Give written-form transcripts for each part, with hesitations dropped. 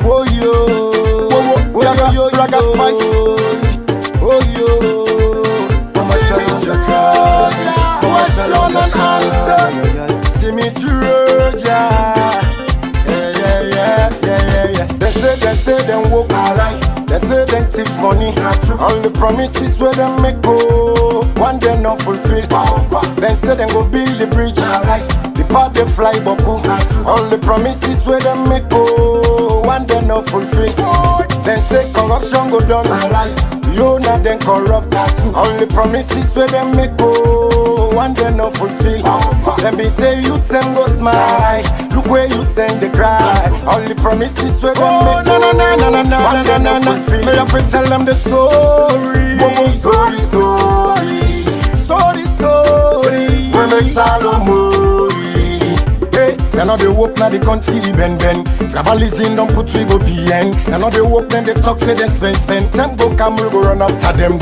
Oh yo, yo, Raga Spice. Oh yo, Mama Shaka, Mama Shaka, see me through, yeah. They say them walk alright. They say them thief money. All the promises where them make go, one day not fulfill. They say them go build the bridge. The part they fly boku. All the promises where them make go, one day not fulfill. They say corruption go down. You not then corrupt. All the promises where them make go, one day not fulfill. Them be say youth them go smile. Look where youth them they cry. All the promises where them make go, one day not fulfill. May I tell them the story. Story. We make Salomon. They know they work now the country ben. Tribalism don't put we go behind. They know they work then they talk say they spend. Them go come we go run after them.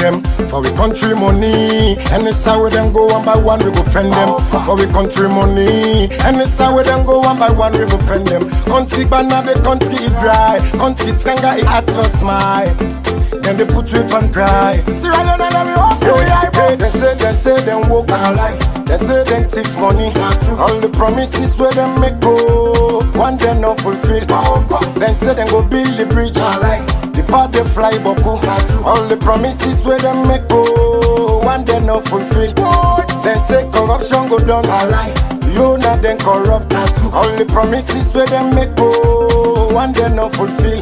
For we country money. And it's how we them go one by one we go friend them. For we country money. And it's how we them go one by one we go friend them. Country banana the country it dry. Country tranga it at so smile. Then they put whip and cry. See right now they say them walk alive. They say them thief money. All the promises where them make go, one day not fulfill. They say them go build the bridge. The part they fly boku. All the promises where them make go, one day not fulfill. They say corruption go down. You not then corrupt. All the promises where them make go, one day not fulfill.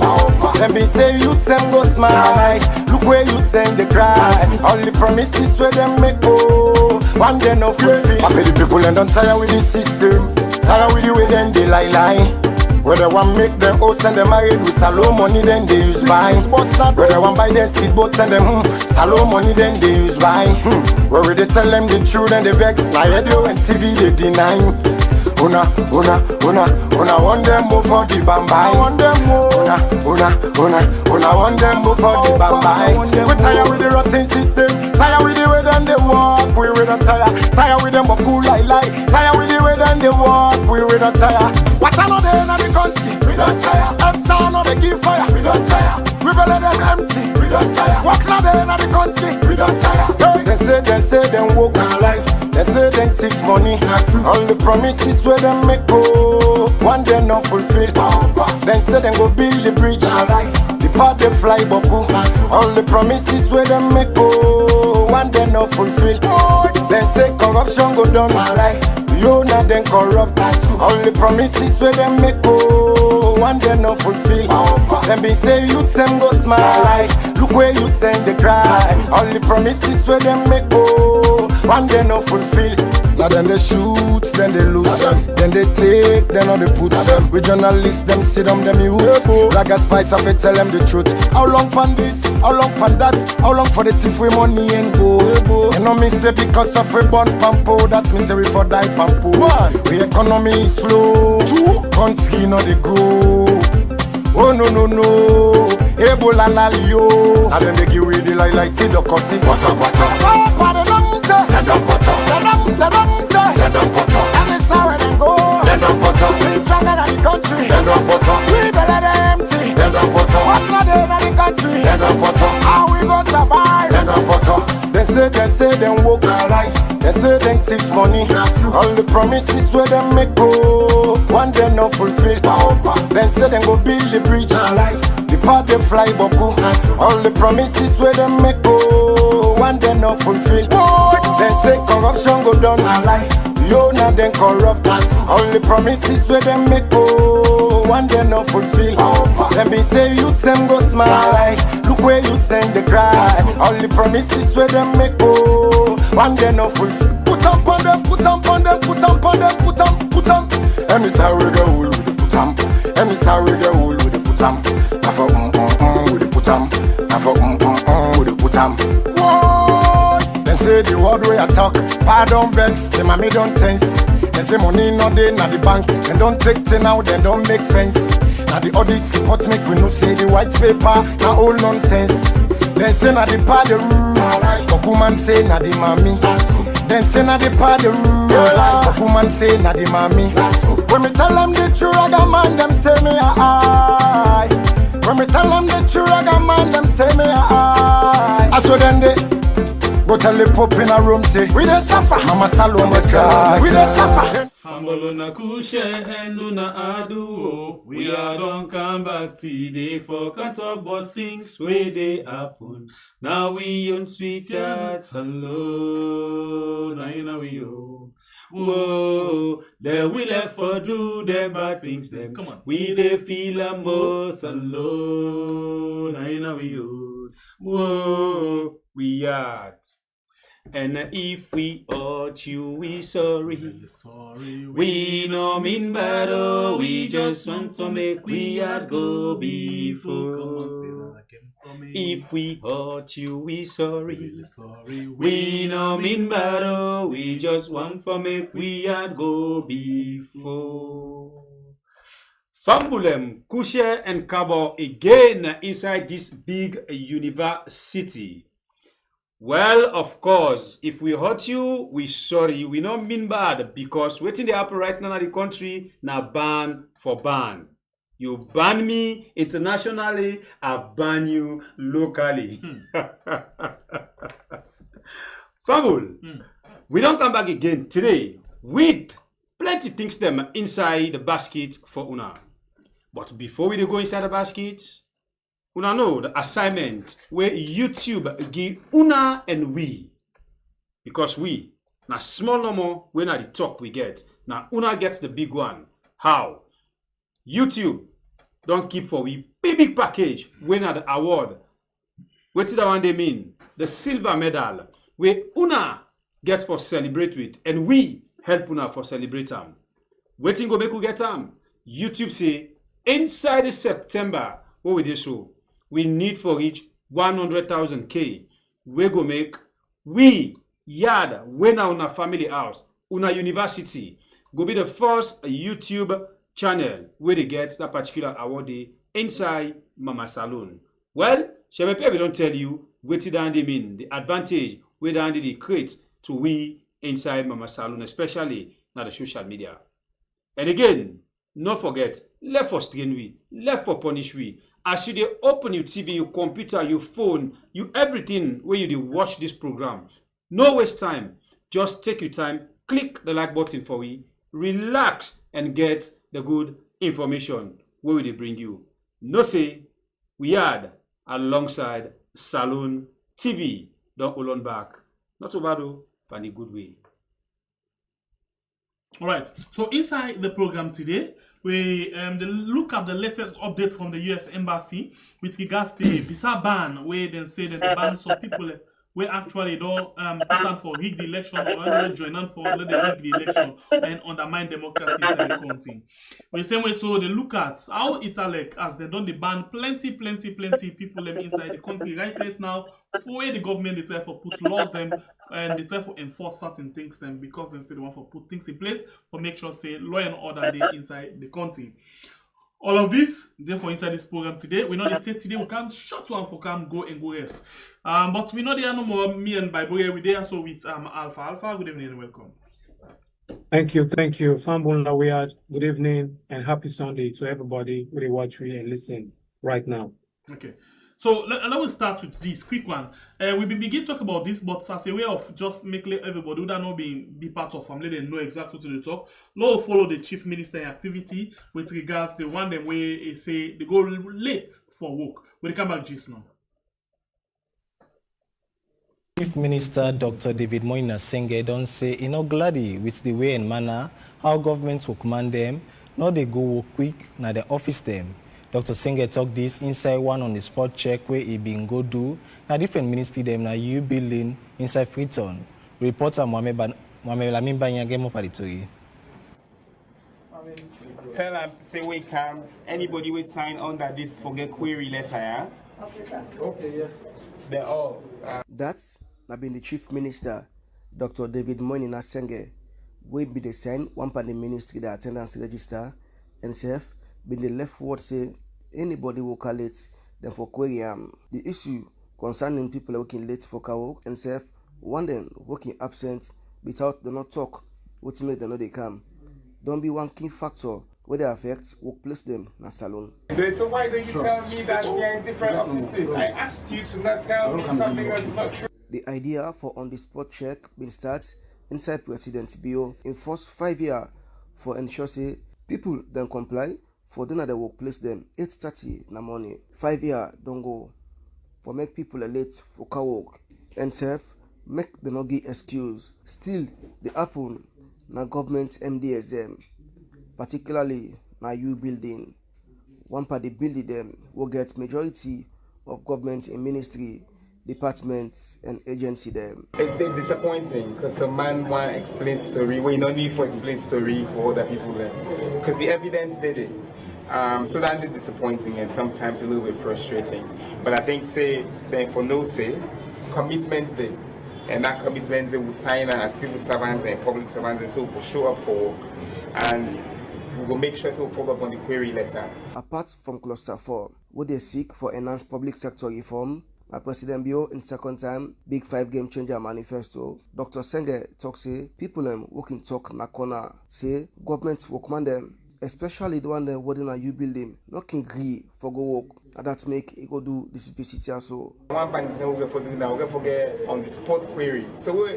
Them be say youth them go smile. Look where youth them they cry. All the promises where them make go, one day not fulfill. I pay the people and don't tire with the system. Tire with the way then they lie. Where they want make them host and them married with salon money then they use buy. Where they want buy them speedboats and them salon money then they use buy. Where they tell them the truth and they vex. Now radio and TV they deny. Una want them move for the bambai. Want them want them move for the bambai. We tired with the rotten system. Tired with the way them they walk. We don't tire. Tired with them but cool lie. Tired with the way them they walk. We don't tire. What another in the country? We don't tire. And sound of the give fire. We don't tire. We better them empty. We don't tire. What another in the country? We don't tire. They say them walk alive. They say them thief money. All the promises where them make go, one day not fulfill. They say them go build the bridge. The part they fly boku. All the promises where them make go, one day not fulfill. They say corruption go down. You not then corrupt. All the promises where them make go, one day not fulfill. Them be say youth them go smile. Look where youth them they cry. All the promises where them make go, one day not fulfill. Now then they shoot, then they loot, then they take, then all they put. We journalists, them sit on them youth. Raga Spice, I tell them the truth. How long pan this? How long pan that? How long for the thief with money and go? You know me say because of a bond pampo, that's me say we for die pampo. The economy is slow, country not they grow. Oh no, Ebola lalio. Now then they give we the like tea the cutting. And it's how they go. We stronger than the country. We better than empty. What not in the country? How we gon' survive? They say them walk alright. They say them thief money. All the promises where them make go, one day not fulfill. They say them go build the bridge. The part they fly boku. All the promises where them make go, one day not fulfill. They say corruption go down. You not then corrupt. All the promises where them make go, one day not fulfill. Them be say youth them go smile. Look where youth them they cry. All the promises where them make go, one day not fulfill. Put on them. And it's how we go with the put on. And it's how we go with the put on. I for with the put on. I for with the put on. They say the word way I talk, pardon vex, the mommy don't tense. They say money not there na the bank, and don't take 10 out, then don't make friends. Now the audit report make we no say the white paper, na all nonsense. Then say na the party rule, Kokuman say na the mommy. Then say na the party rule, Kokuman say na the mommy. When me tell them the truth, I got man, them say me aye. So then they go tell the Pope in a room, say, we don't suffer. Mama Salome cry, we don't suffer. Fambolona kushe henuna adu. We are don't come back today for can't talk about things where they happen. Now we on sweethearts alone. Now we oh. Whoa, then we left for do them bad things. Them come on, we they feel a most alone. Now we oh. Whoa, we are. And if we hurt you, we sorry. We no mean bad, oh, we just want to make we had go before. If we hurt you, we sorry. We no mean bad, oh, we just want to make we had go before. Fambulem, Kushe and Kabo again inside this big university. Well, of course, if we hurt you, we sorry. We don't mean bad because waiting the happen right now in the country, now ban for ban. You ban me internationally, I ban you locally. Fabul, we don't come back again today with plenty things them inside the basket for Una. But before we go inside the basket, Una know the assignment where YouTube give Una and we. Because we, now small no more, when at the top we get. Now Una gets the big one. How? YouTube don't keep for we big package when at the award. What is that one they mean? The silver medal where Una gets for celebrate with and we help Una for celebrate them. Waiting go make we get them. YouTube say inside the September, what we do show? We need for each 100,000 K. We go make we yard when our family house, una university go be the first YouTube channel where they get that particular award day inside Mama Salon. Well, Shemepe we don't tell you what they mean, the advantage where they create to we inside Mama Salon, especially now the social media. And again, not forget, left for strain we, left for punish we. As you dey open your TV, your computer, your phone, you everything where you dey watch this program. No waste time. Just take your time, click the like button for we, relax and get the good information where we dey bring you. No say, we had alongside Salon TV. Don't hold on back. Not so bad though, but in a good way. All right. So inside the program today, we look at the latest updates from the U.S. Embassy with regards to the visa ban, where they say that they ban some people where actually don't put on for rig the election or join on for let them rig the election and undermine democracy in the country. The same way, so they look at how Italy as they done the ban plenty people inside the country right now. For where the government they try for put laws them and they try for enforce certain things them because they say they want for put things in place for make sure say law and order they inside the country. All of this, therefore, inside this program today, we know the take today we can't shut one for come go and go rest. But we know there are no more me and Bible here with there, so with Alpha. Good evening and welcome. Thank you. Fambula, we are good evening and happy Sunday to everybody who they watch me and listen right now. Okay. So let us start with this quick one. We begin to talk about this, but as a way of just making everybody who don't know be part of family, they know exactly what to talk. Now follow the chief minister activity with regards to one them way they say they go late for work. When they come back just now. Chief Minister Dr. David Moina Senge don't say you know gladdy with the way and manner how governments will command them. Now they go work quick, now they office them. Dr. Senge talk this inside one on the spot check where he been go do. Now different ministry them now you building inside Freetown. Reporter Mohamed Lamin Banyagemo Paritori. Tell them say we can anybody will sign under this forget query letter, yeah? Okay, sir. Okay, yes. They're all That's not been the Chief Minister, Dr. David Moinina Senge, will be the sign one part the ministry the attendance register and self been the left word say anybody will call it then for query the issue concerning people working late for work and self one then working absent without the not talk what make them know they come. Don't be one key factor where they affect workplace them na salon. So why don't you tell me that they're in different offices? I asked you to not tell me something that's not true. The idea for on-the-spot check been start inside President Bio in first 5 years for ensure say people then comply for dinner the workplace them 8:30 na morning. 5 years don't go for make people late for car work and self make the no give excuse. Still the happen na government MDSM, particularly na U building. One part the building them will get majority of government in ministry, departments and agency them. It's disappointing because a man want to explain story where you don't need for explain story for other people there. Because the evidence did it. So that's disappointing and sometimes a little bit frustrating. But I think for no say, commitment day. And that commitment they will sign as civil servants and public servants and so for show up for work. And we will make sure to follow up on the query letter. Apart from cluster 4, would they seek for enhanced public sector reform? President Bio in second time, big 5 game changer manifesto. Dr. Senge talk say people working talk na corner. Say government workman them, especially the one that wording a U building, not can agree for go work. And that make it go do this visit here so. One bank is we're going to do now, we're going to forget on the spot query. So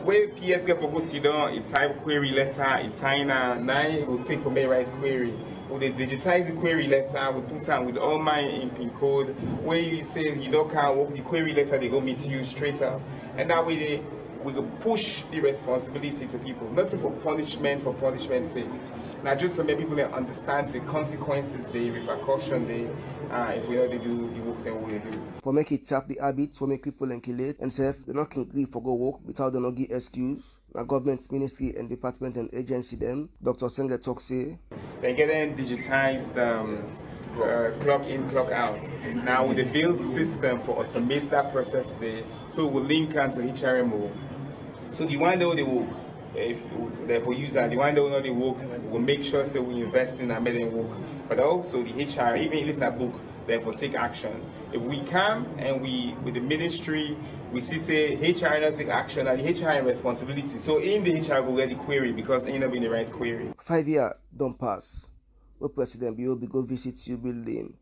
where PS get for go sit down, it type query letter, it sign a 9, it will take for me right query. We digitize the query letter, we put on with all my in PIN code. Where you say you don't can't work the query letter, they go meet you straight up. And that way we will push the responsibility to people, not for punishment's sake. Now just to make people understand the consequences, the repercussion, if we know they do the work that we do. For make it tap the habit, for make people kill and self, they not can agree for go work without the no give excuse. Now government, ministry and department and agency them, Dr. Senge talk say. They're getting digitized clock in, clock out. Now with the build system for automate that process there, so we'll link onto HRMO. So the one that they work, if therefore user, the one that will not they work, we'll make sure so we invest in and make them work. But also the HR, even if that book, therefore take action. If we can and we with the ministry, we see say HR not take action and the HR responsibility. So in the HR will get the query because it ain't not been the right query. 5 years don't pass. Where President Bio go visit you building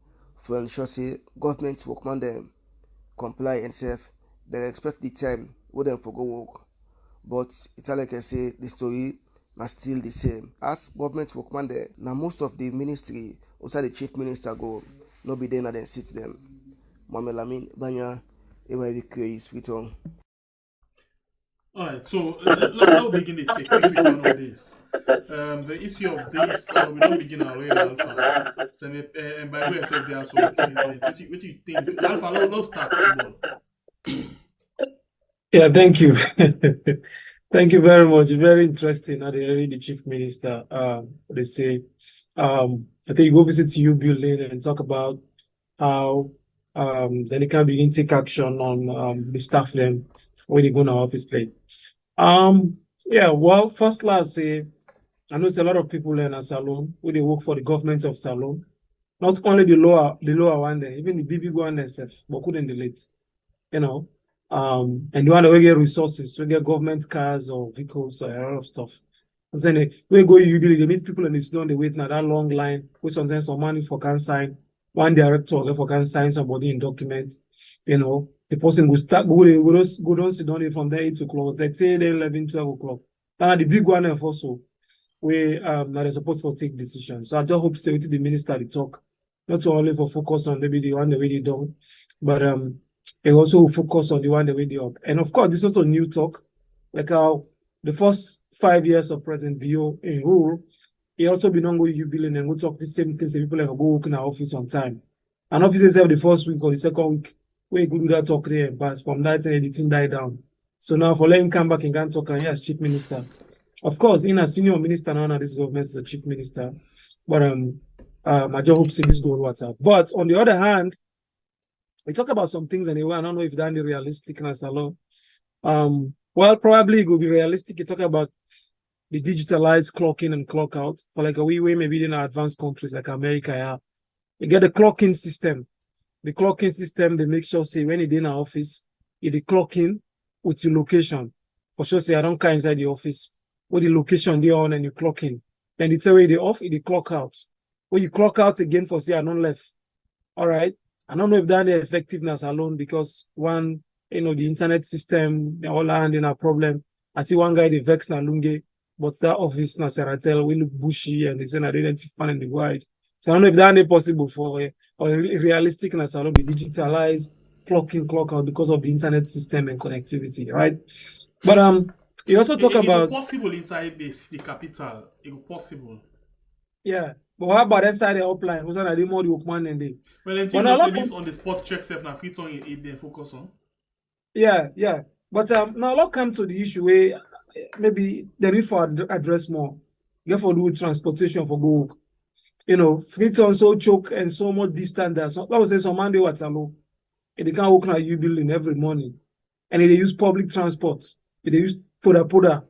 for ensure say government workman them comply and self. They expect the time where them for go work. But it's like I say the story are still the same. As government workman there, now most of the ministry outside the chief minister go, no be there and then sit them. Mamelamin Banya, AYV queries return. Alright, so let's now begin the technical one of this. The issue of this, we don't begin our way with Alpha. So, and by the way, I said there are some business. What do you think? Alpha, no start. Yeah, thank you. Thank you very much. Very interesting. How they read the chief minister. They say, I think you go visit U building and talk about how then they can begin to take action on the staff them when they go in our office late. Yeah, well, first last say I know there's a lot of people in a salon who they work for the government of salon. Not only the lower one there, even the big one themselves, but couldn't delete. You know. And the one that we get resources, we get government cars or vehicles or a lot of stuff. I'm saying we go usually they meet people and they sit down, they wait now that long line, with sometimes some money for can sign, one director for can sign somebody in document, you know, the person will start go down sit down from there 8 o'clock, let's say 11, 12 o'clock. Now the big one also we now they're supposed to take decisions. So I just hope say the minister to talk, not only for focus on maybe the one that we done, but they also focus on the one that we did up. And of course, this is also new talk, like how the first 5 years of President Bio in rule, he also been on with you building and we talk the same things. People like go work in our office on time. And officers have the first week or the second week, where you go do that talk there, but from that editing died down. So now for letting come back and can talk and yes, chief minister. Of course, in a senior minister now, this government is a chief minister. But I just hope this go what's up. But on the other hand, we talk about some things anyway. I don't know if that's realistic in a salon. Well, probably it will be realistic. You talk about the digitalized clock in and clock out for like a way maybe in advanced countries like America. Yeah, you get the clock in system. The clock in system, they make sure say when you're in our office, you the clock in with your location. For sure, say I don't care inside the office. What the location they on and you clock in. Then the way they off, they clock out. When you clock out again for say I don't left. All right. I don't know if that the effectiveness alone because one, the internet system, they all are in a problem. I see one guy, the vex na lunge, but that office na Seratel will look bushy and it's an identity fan in the wide. So I don't know if that is possible for or realisticness alone be digitalized, clock in, clock out because of the internet system and connectivity, right? But you also talk about possible inside the capital. It's possible. Yeah. But how about inside the upline? What's that? More the open and they. Well, until you this on the spot check self now fit on it then focus on. Yeah. But now let's come to the issue where maybe the need for address more. Get for do transportation for go. Freetown so choke and so much distant that so that was say some man they what's alone. They can't walk now you building every morning. And they use public transport. They use poda,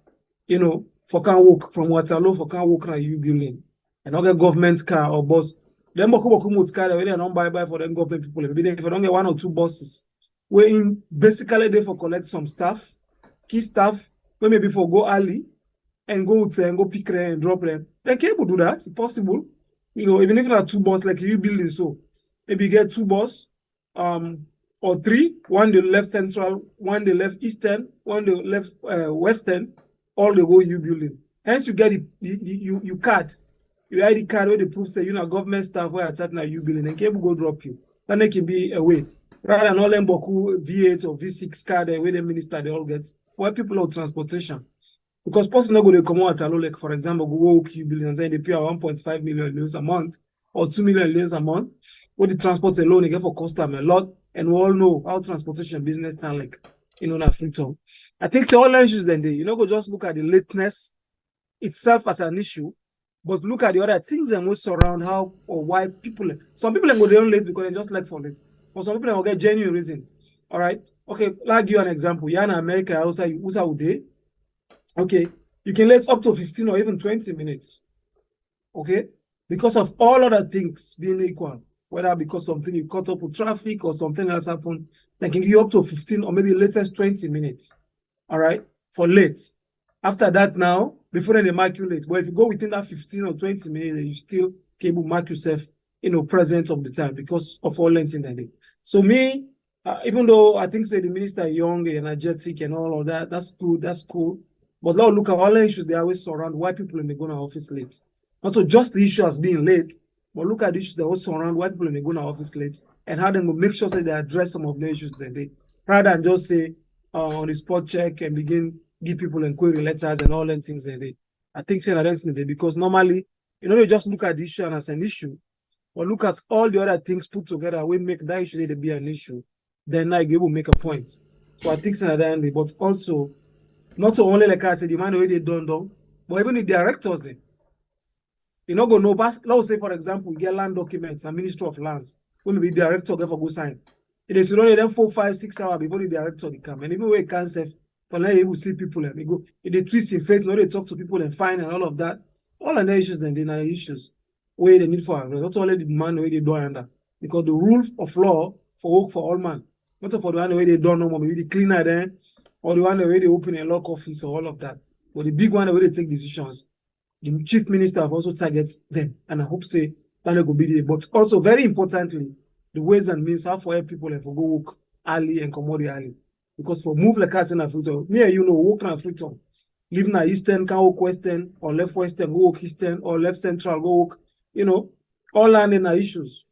for can walk from Waterloo for can walk now you building. And not get government car or bus. Then boku car they don't buy for them government people. Maybe if I don't get 1 or 2 buses, we're in basically there for collect some staff, key staff, where maybe for go early and go to and go pick them and drop them. They can able do that. It's possible. Even if you have 2 buses like you building so, maybe get 2 buses, or 3, one the left central, one the left eastern, one the left western, all the whole you building. Hence you get you card. You ID card where the proof say government staff where at now you building and cable go drop you. Then they can be away. Rather than all them boku V8 or V6 card where the minister they all get for people of transportation. Because person not go to come out like for example, go walk you building and say they pay 1.5 million a month or 2 million a month. With the transport alone, they get for cost them a lot. And we all know how transportation business stand like, na Freetown. I think all issues then they, go just look at the lateness itself as an issue, but look at the other things that most surround how or why some people go down late because they just like for late. But some people will get genuine reason. All right. Okay, I'll give you an example. You're in America, also day. Okay, you can late up to 15 or even 20 minutes. Okay, because of all other things being equal. Whether because something you caught up with traffic or something else happened, they can give you up to 15 or maybe latest 20 minutes. All right, for late. After that now, before then they mark you late. But if you go within that 15 or 20 minutes, you still can able to mark yourself, present of the time because of all length in the day. So me, even though I think say the minister young, energetic and all of that, that's cool. But now look at all the issues they always surround why people may go to office late. Not so just the issue as being late, but look at the issues that also surround why people may go to office late and how they will make sure that they address some of the issues that they rather than just say on the spot check and begin give people inquiry letters and all them things that they. I think say that's needed because normally, they just look at the issue as an issue, but look at all the other things put together, we make that issue to be an issue, then I will make a point. So I think say that, but also not so only like I said, the man the way they done, but even the directors then. Go no pass. Let's say, for example, we get land documents and Ministry of Lands. When the director get for go sign. It is only them 4, 5, 6 hours before the director they come. And even when it can say, for now you will see people and they go, they twist in face, they talk to people and find and all of that. All of the issues then they are issues where they need for not only the man where they do under. Because the rule of law for work for all man. Not for the one where they don't know more, maybe the cleaner then, or the one where they open a lock office or all of that. But the big one where they take decisions. The chief minister have also targeted them, and I hope say that will be there. But also very importantly, the ways and means how for help people and for go work early and come out early. Because for move like us in Africa, me and work in Africa, live in Eastern, can work Western, or left Western, go work Eastern, or left Central, go work, all landing are issues.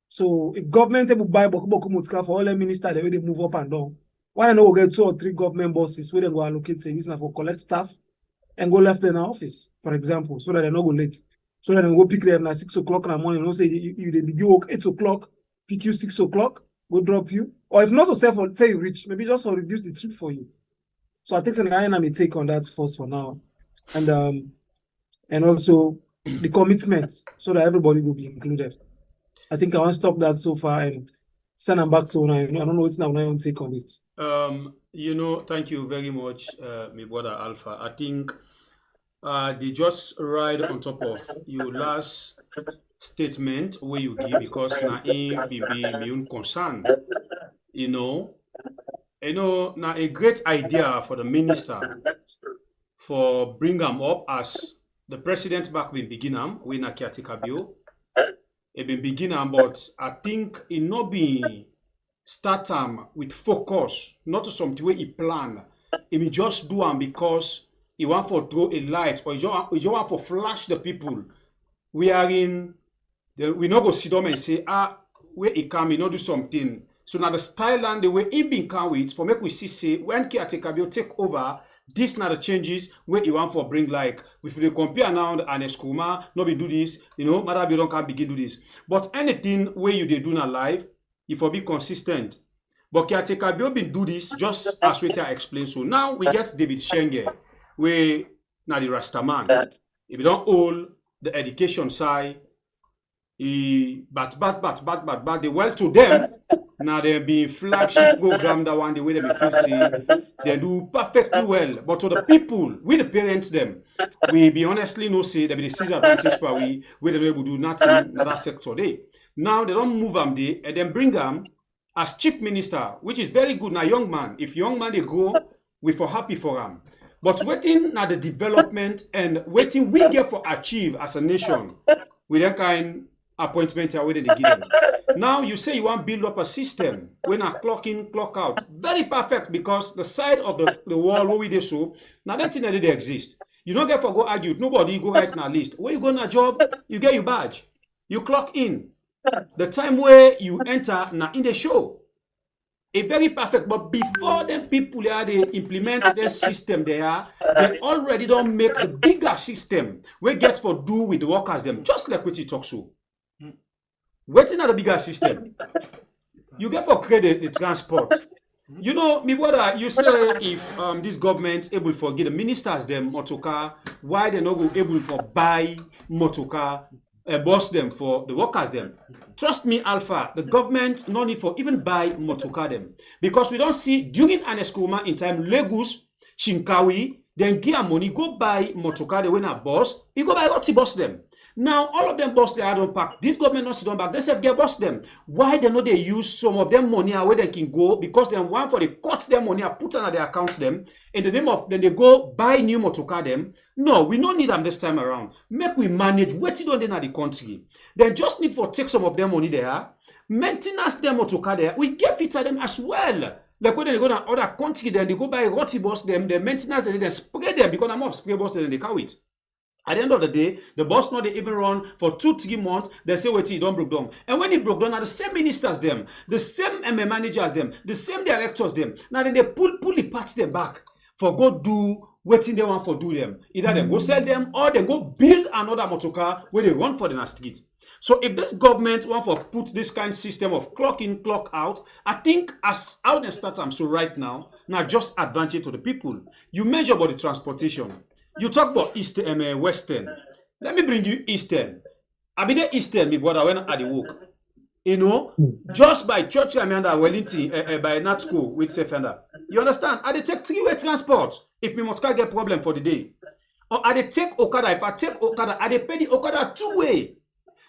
So if government able buy boku mutka for all the ministers, the way they move up and down, why not get 2 or 3 government bosses where they go allocate say this now for collect staff and go left in the office, for example, so that they not go late. So that they go pick them at 6 o'clock in the morning, say you they begin work 8 o'clock, pick you 6 o'clock, go drop you. Or if not so say you reach, maybe just for reduce the trip for you. So I think I may take on that first for now. And also the commitment so that everybody will be included. I think I want to stop that so far and send them back to Una. I don't know what's now I take on it. Thank you very much, my brother Alpha. I think they just ride on top of your last statement where you give because na be my own concern. Now a great idea for the minister for bring them up as the president back been begin we na caretaker bill. It been begin but I think it not be start with focus, not something where he plan. It may just do because he want for throw a light or he just want for flash the people. We are in we not go sit down and say, where he come, he not do something. So now the style and the way he been come with for make we see say when caretaker bill take over, this now the changes where you want for bring like if they compare now and Eskuma, not be do this, you know, Mother Bill don't can begin do this. But anything where you they do in life, you for be consistent. But caretaker bill been do this just as Rita explained. So now we get David Shenge, where now the Rastaman. If you don't hold the education side, but they well to them. Now they be flagship program that one the way they be feel see they do perfectly well. But to the people, we the parents them, we be honestly no say they be the disadvantage for we they don't able to do nothing in that sector day. Now they don't move them there and then bring them as chief minister, which is very good. Now young man, if young man they go, we for happy for them. But waiting now the development and waiting we get for achieve as a nation with that kind appointment away they give them. Now you say you want to build up a system when a clock in, clock out. Very perfect because the side of the wall where we do so, now that thing that they exist. You don't get for go argue. Nobody go right now list. Where you go na job, you get your badge. You clock in. The time where you enter now in the show. A very perfect, but before them people they implement their system they already don't make the bigger system where gets for do with the workers them, just like what you talk so. Waiting at the bigger system, you get for credit the transport. You know, me brother, you say if this government able for get the ministers them motorcar, why they not go able for buy motorcar, boss them for the workers them. Trust me, Alpha, the government no need for even buy motorcar them because we don't see during an Eskuma in time Lagos, Shinkawi, then give money go buy motorcar the when a boss, you go buy what he boss them. Now, all of them boss they don't pack. This government not sit on back. They say get boss them. Why they know they use some of them money where they can go because they want for they cut their money and put on their accounts them. In the name of then they go buy new motorcar them. No, we don't need them this time around. Make we manage waiting on them at the country. They just need for take some of their money there. Maintenance them motorcar there. We get fit at them as well. Like when they go to other country, then they go buy roti boss them, the maintenance they spray them because I'm off spray boss then they carry it. At the end of the day, the boss not they even run for 2-3 months. They say wait till it don't broke down. And when it broke down, now the same ministers them, the same managers them, the same directors them. Now then they pull the parts them back for go do waiting they want for do them. Either they go sell them or they go build another motorcar where they run for the street. So if this government want for put this kind of system of clock in, clock out, I think as how they start so right now just advantage to the people. You measure about the transportation. You talk about Eastern, Western. Let me bring you Eastern. I be the Eastern, me brother, when I walk. You know, just by Church Amanda Wellington, by Natco with Sefender. You understand? I dey take 3-way transport if me motor get problem for the day. Or I dey take Okada. If I take Okada, I dey pay the Okada 2-way.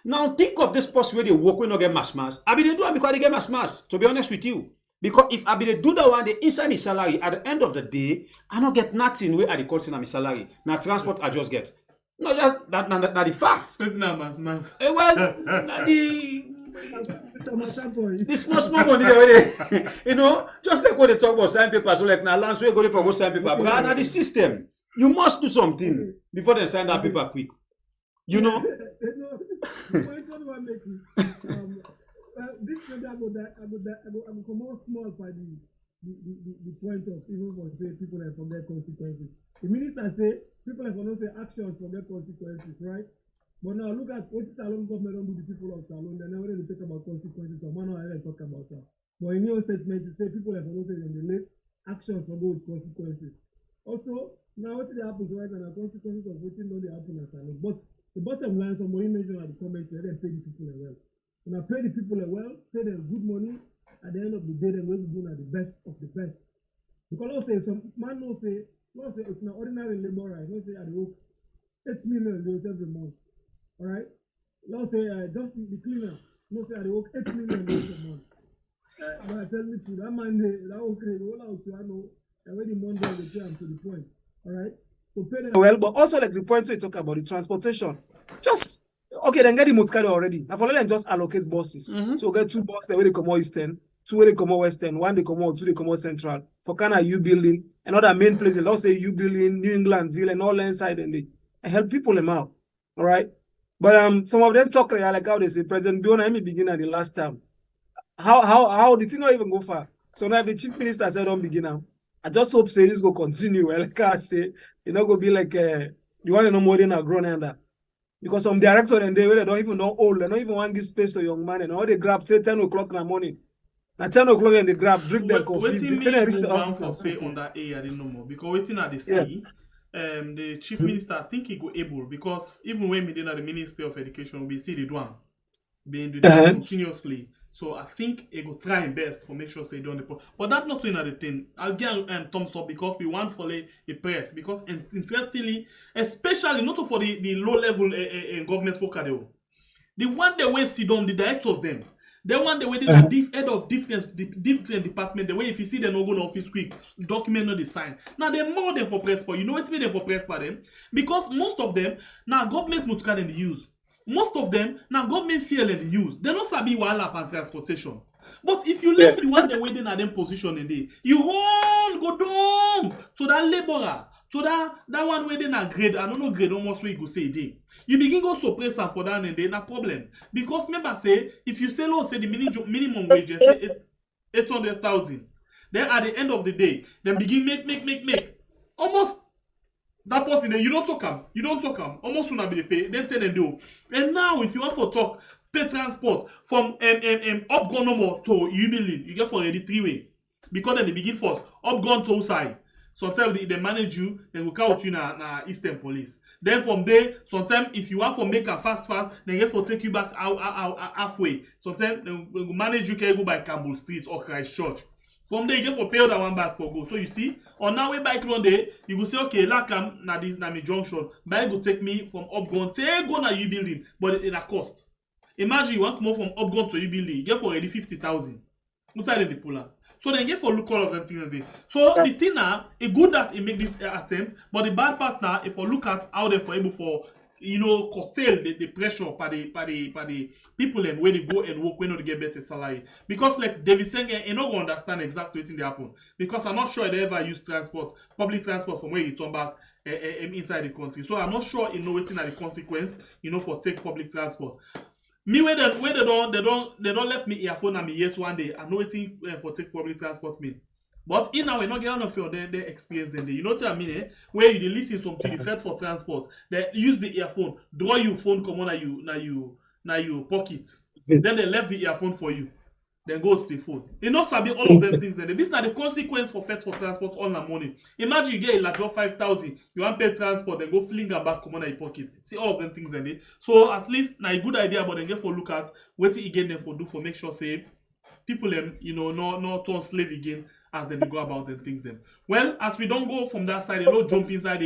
Now think of this person where they walk when no get mass. I be they do it because they get mass. To be honest with you. Because if I be they do that one, they inside my salary, at the end of the day, I don't get nothing where I dey call in my salary. Now transport I just get. No, just that the fact. Not mass. Well, the small money there, you know, just like when they talk about sign paper, so like now lands we go for go sign paper. But now the system, you must do something before they sign that paper quick. You know. This maybe I go come out small for the point of even for say people that forget consequences. The minister say people that not say actions forget consequences, right? But now look at what Salon government don't do the people of Salon. They never really talk about consequences. Or man, I talk about that. But in your statement, you say people that not say they relate actions for good consequences. Also, now what happens right now? Consequences of what don't happen at Salon. But the bottom line, somebody mentioned at the comments, they pay the people well. When I pay the people well, pay them good money, at the end of the day, they're going to do the best of the best. Because also some man no say it's an ordinary laborer, no say I work 8 million every month. Alright? No say just the cleaner, no say I work 8 million a month. But I tell me to that man that okay, roll out to I know and when the Monday they pay him to the point. Alright? So pay them well, but also like the point we talk about the transportation. Just okay, then get the motor already. Now for them just allocate buses. So we get 2 buses where they come out eastern, 2 where they come out western, 1 they come out, 2 they come out central. For kind of U building, another main place, let's say U building, New Englandville, and all inside, and they help people them out. All right. But some of them talk like how they say President Biona me begin at the last time. How did he not even go far? So now the chief minister said don't begin now. I just hope say this go continue. Like I say, you know, go be like you want to know more than a grown under. Because some director and they don't even know old, they don't even want to give space to young man, and all they grab say 10 o'clock in the morning. At 10 o'clock and they grab, drink their coffee. Waiting me reach the office now. Say on that A, I didn't know more. Because waiting at the sea, the chief minister, I think he go able, because even when we did at the Ministry of Education, we see the one being doing that continuously. So I think he go try his best for make sure say done the point. But that's not another thing. I'll give thumbs up because we want for a press. Because interestingly, especially not for the low level government worker, the one they way sit down, the directors them. They want the way the head of different department, the way if you see them no go to office quick, document no they sign. Now they're more than for press for. You know what's made them for press for them? Because most of them now government must can use. Most of them now government feel and use. They don't sabi wahala and transportation. But if you left the one they waiting at them position in there, you run go down to that laborer. So that one where they not grade, I don't know grade almost where you go say day. You begin go suppress and for that and they not problem. Because remember say, if you say say the minimum wage, say 800,000. Then at the end of the day, then begin make. Almost that person you don't talk them. Almost when be pay, then say and do. And now if you want for talk, pay transport from up gone no more to Jubilee, you get for already 3 way. Because then they begin first, up gone to side. Sometimes they manage you, then will count you na Eastern Police. Then from there, sometimes if you want to make a fast, then you have to take you back halfway. Sometimes they will manage you can go by Campbell Street or Christchurch. From there, you get for pay that one back for go. So you see, on our way back one day, you will say, okay, lakam na this na me junction. Bike will take me from Upgon, take go na U building, but in a cost. Imagine you want to move from Upgon to U building, you get for already 50,000. Inside the puller. So then get for look all of them things there. So the thing now, it's good that he make this attempt, but the bad part now, if we look at how they for able for curtail the pressure by the people and where they go and work when they get better salary. Because like David Senge, you not gonna understand exactly what they happen. Because I'm not sure they ever use public transport from where you turn back inside the country. So I'm not sure you know what's the consequence, for take public transport. Me when they don't left me earphone and me yes one day. I know waiting for take public transport me. But in now we not get on of your they experience them. You know what I mean? Where you listen something you fed for transport. They use the earphone, draw your phone come on na you pocket. Then they left the earphone for you. Then go to the phone. You know sabi all of them things. And this is the consequence for fed for transport all the money. Imagine you get a large of 5,000. You want pay transport, then go fling and back come on your pocket. See all of them things then. So at least now a good idea, but then get for look at what you get them for do for make sure say people them no turn slave again as they go about them things them. Well, as we don't go from that side, don't jump inside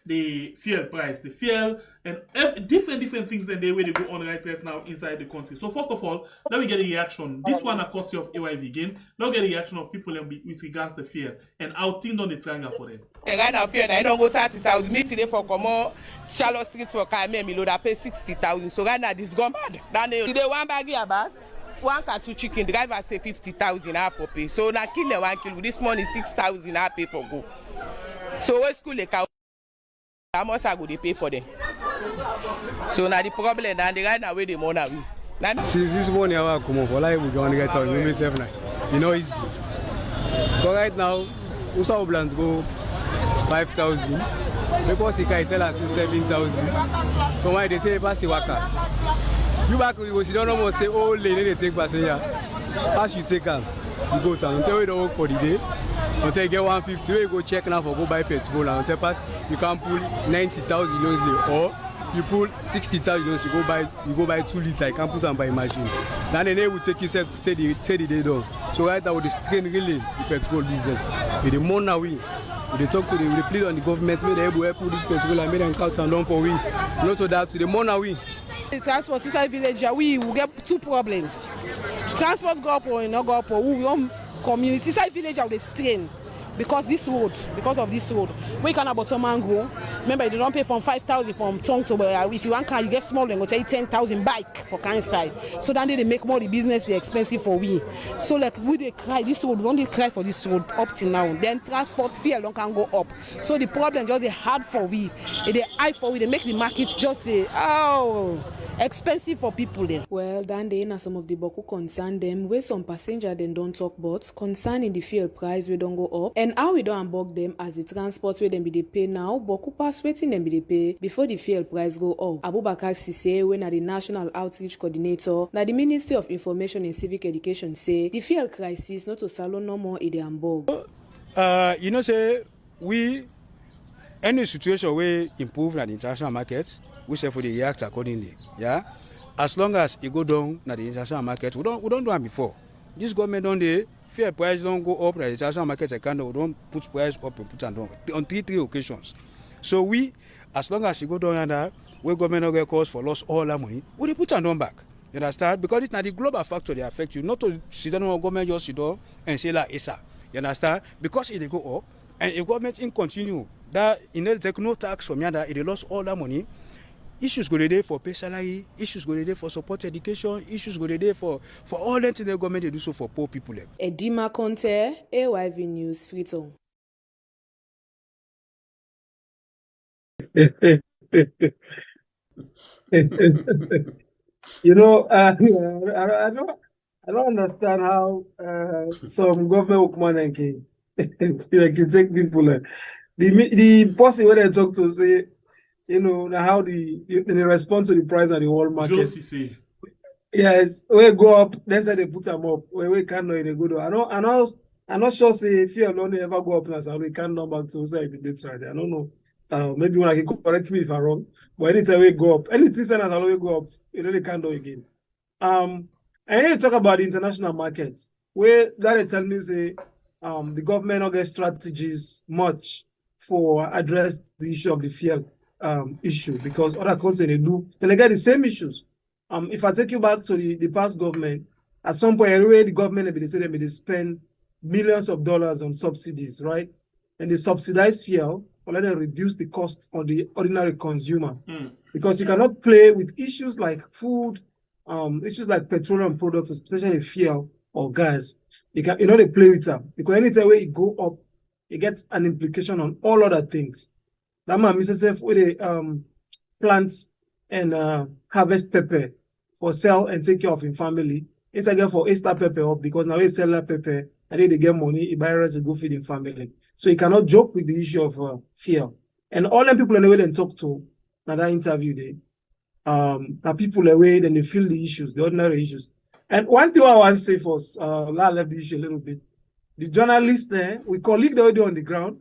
the fuel price, the fuel and different things than the way they go on right now inside the country. So first of all, let me get a reaction. This one a courtesy of AYV again. Now get a reaction of people with regards to fear and how things on the triangle for them. Right now, fear I don't go 30,000. Me today for come on Charlotte Street for Kaime, me load I pay 60,000. So right now this gone bad. Today one bag of bass. 1 car 2 chicken, driver say 50,000 half for pay. So now kill 1 kilo. This money 6,000 I pay for go. So what school they can how much I go they pay for them? So now the problem and the right now where the money we. Since this morning I come up, all I will go and get out. You myself now. Easy. But right now, we saw plans go 5,000. Because he can tell us 7,000. So why they say pass the worker. You back you don't know say oh lady they take passenger. As you take them, you go down until you don't work for the day. Until you get 150, you go check now for go buy petrol and until pass you can pull 90,000 units or you pull 60,000 units, you go buy 2 liters, you can put them by machine. Then they will take yourself take the day down. So right now with the strain really the petrol business. With the money we talk to them, we plead on the government, may they able to help this petrol and make them count and down for we. Not so that to the money we. The transport inside village, we will get 2 problems. Transport go up or not go up, or we community inside village of the strain. because of this road. When you can about a mango, remember they don't pay from 5,000 from Tong to if you want car, you get small, they go tell you 10,000 bike for kind side. So then they make more the business, they expensive for we. So like we they cry this road, don't they cry for this road up till now. Then transport fare don't can go up. So the problem just they hard for we, they high for we, they make the market just say expensive for people then. Well, then they na some of the boku concern them where some passenger then don't talk about concerning the fuel price we don't go up and how we don't unbug them as the transport where them be they pay now boku pass waiting them be they pay before the fuel price go up. Abubakar Sise when na the National Outreach Coordinator na the Ministry of Information and Civic Education say the fuel crisis not to salon no more in the unbug. You know say we any situation we improve na the international market we say for the react accordingly. Yeah, as long as it go down na the international market, we don't do it before. This government don't the fair price don't go up na the international market. I can't we don't put price up and put it down on three occasions. So we, as long as it go down and that, we government don't get calls for loss all that money, we they put it down back. You understand? Because it's not the global factor they affect you. Not to sit down on government just sit down and say like ISA. You understand? Because it they go up and the government in continue that in they take no tax from yonder, it they lost all that money. Issues go there for pay salary, issues go there for support education, issues go there for all that the government they do so for poor people. Edima Conte, AYV News, Freetown. You know, I don't understand how some government workman can take people. The person when they talk to say, you know, how the response to the price at the world market. Yes, we go up, then say they put them up. We can't know they go down. I'm not sure say if you don't ever go up now, we can't know back to say the date right there. I don't know. Maybe when I can correct me if I'm wrong. But anytime we go up, anything that always go up, you really can't do again. And then you talk about the international market, where that tell me say the government not get strategies much for address the issue of the fuel issue because other countries they do, then they get the same issues. If I take you back to the past government, at some point, everywhere the government they spend millions of dollars on subsidies, right? And they subsidize fuel, or let them reduce the cost on the ordinary consumer. Because you cannot play with issues like food, issues like petroleum products, especially fuel or gas. They play with them. Because anytime where it go up, it gets an implication on all other things. That man, Mr. where they plant and harvest pepper for sell and take care of his family. It's again for Easter pepper up because now they sell that pepper and then they get money, he buy rest to go feed his family. So he cannot joke with the issue of fuel. And all the people in the way they talk to now that interview they are people away, then they feel the issues, the ordinary issues. And one thing I want to say first, I left the issue a little bit. The journalists there, we colleague the audio on the ground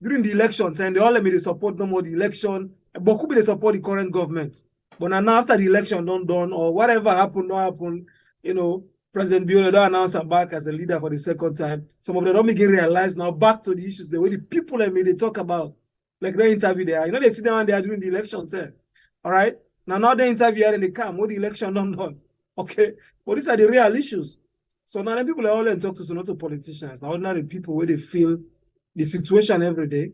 during the election time, they all let me they support no more the election, but could be they support the current government. But now after the election done or whatever happened, don't happen, you know, President Biola don't announce him back as a leader for the second time. Some of them don't make it realize now back to the issues, the way the people like me they talk about, like they interview there. You know, they sit down there during the election time. All right. Now they interview and they come when the election done. Okay. But these are the real issues. So now the people are all and talk to not to politicians, now ordinary people where they feel the situation every day.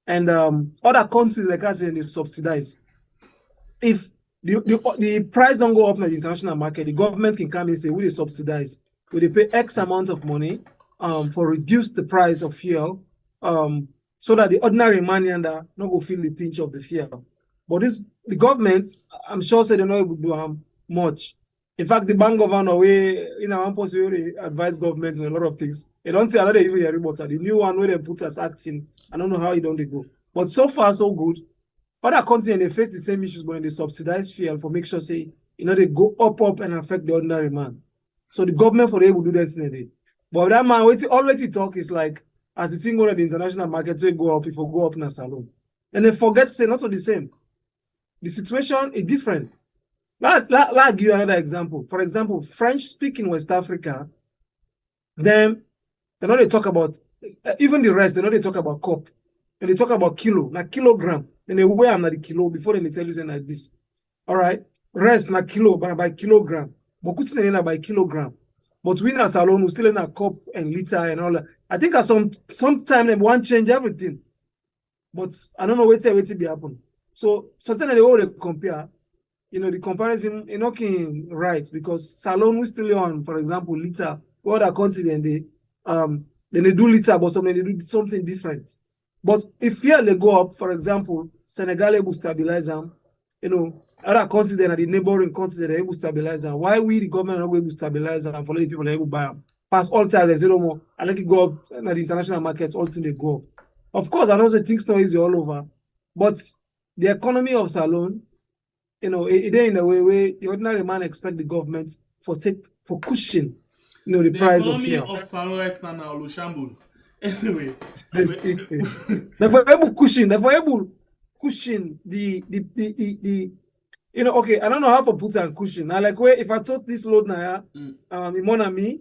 And other countries like us they subsidize. If the price don't go up in the international market, the government can come and say, we they subsidize. We they pay X amount of money for reduce the price of fuel so that the ordinary man not go feel the pinch of the fuel. But the government, I'm sure say they're not able to do much. In fact, the bank governor way one post where they advise government on a lot of things. They don't say another even hear about the new one where they put us acting. I don't know how it don't they go. But so far so good. Other countries they face the same issues when they subsidize fuel for make sure say they go up and affect the ordinary man. So the government for able to do that in a day. But that man always talk is like as the thing going on the international market will go up if we go up in a salon. And they forget to say not all the same. The situation is different. I'll give you another example. For example, French speaking West Africa, they know they talk about even the rest, they know they talk about cup. And they talk about kilo, not kilogram. Then they weigh them at the kilo before they tell you something like this. All right. Rest not kilo, but by kilogram. But what's by kilogram? But we in a salon, we still in a cup and liter and all that. I think at some time they want change everything. But I don't know what be happen. So certainly they all compare, the comparison can right because salon we still on, for example, litter, what other country then they do litter, but something they do something different. But if here they go up, for example, Senegal able to stabilize them, other countries then are the neighboring countries that are able to stabilize them. Why we the government are not able to stabilize them for the people that are able to buy them? Pass all times they say no more. I like it go up in the international markets, all things they go up. Of course, I know the things not easy all over, but the economy of salon, it ain't in a way where the ordinary man expect the government for cushion, the price of fuel. The economy of salon right now Lushambu. Anyway, they're able cushion the okay, I don't know how to put on cushion. Now, like where if I took this load now, me,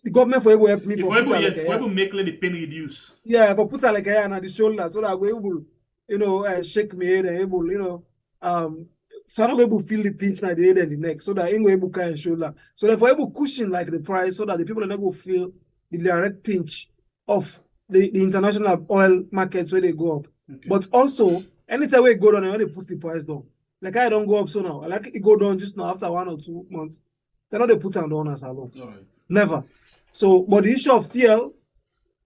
the government for able help me for able make the pain reduce. Yeah, for put like a on the shoulder so that we able, shake me head and able, so I'm not able to feel the pinch like the head and the neck, so that I'm able kind of shoulder. So therefore able cushion like the price so that the people are not able to feel the direct pinch of the international oil markets where they go up. Okay. But also, anytime we go down, I only put the price down. Like I don't go up so now. I like it go down just now after 1 or 2 months. They're not they put them down as alone. Right. Never. So, but the issue of fuel,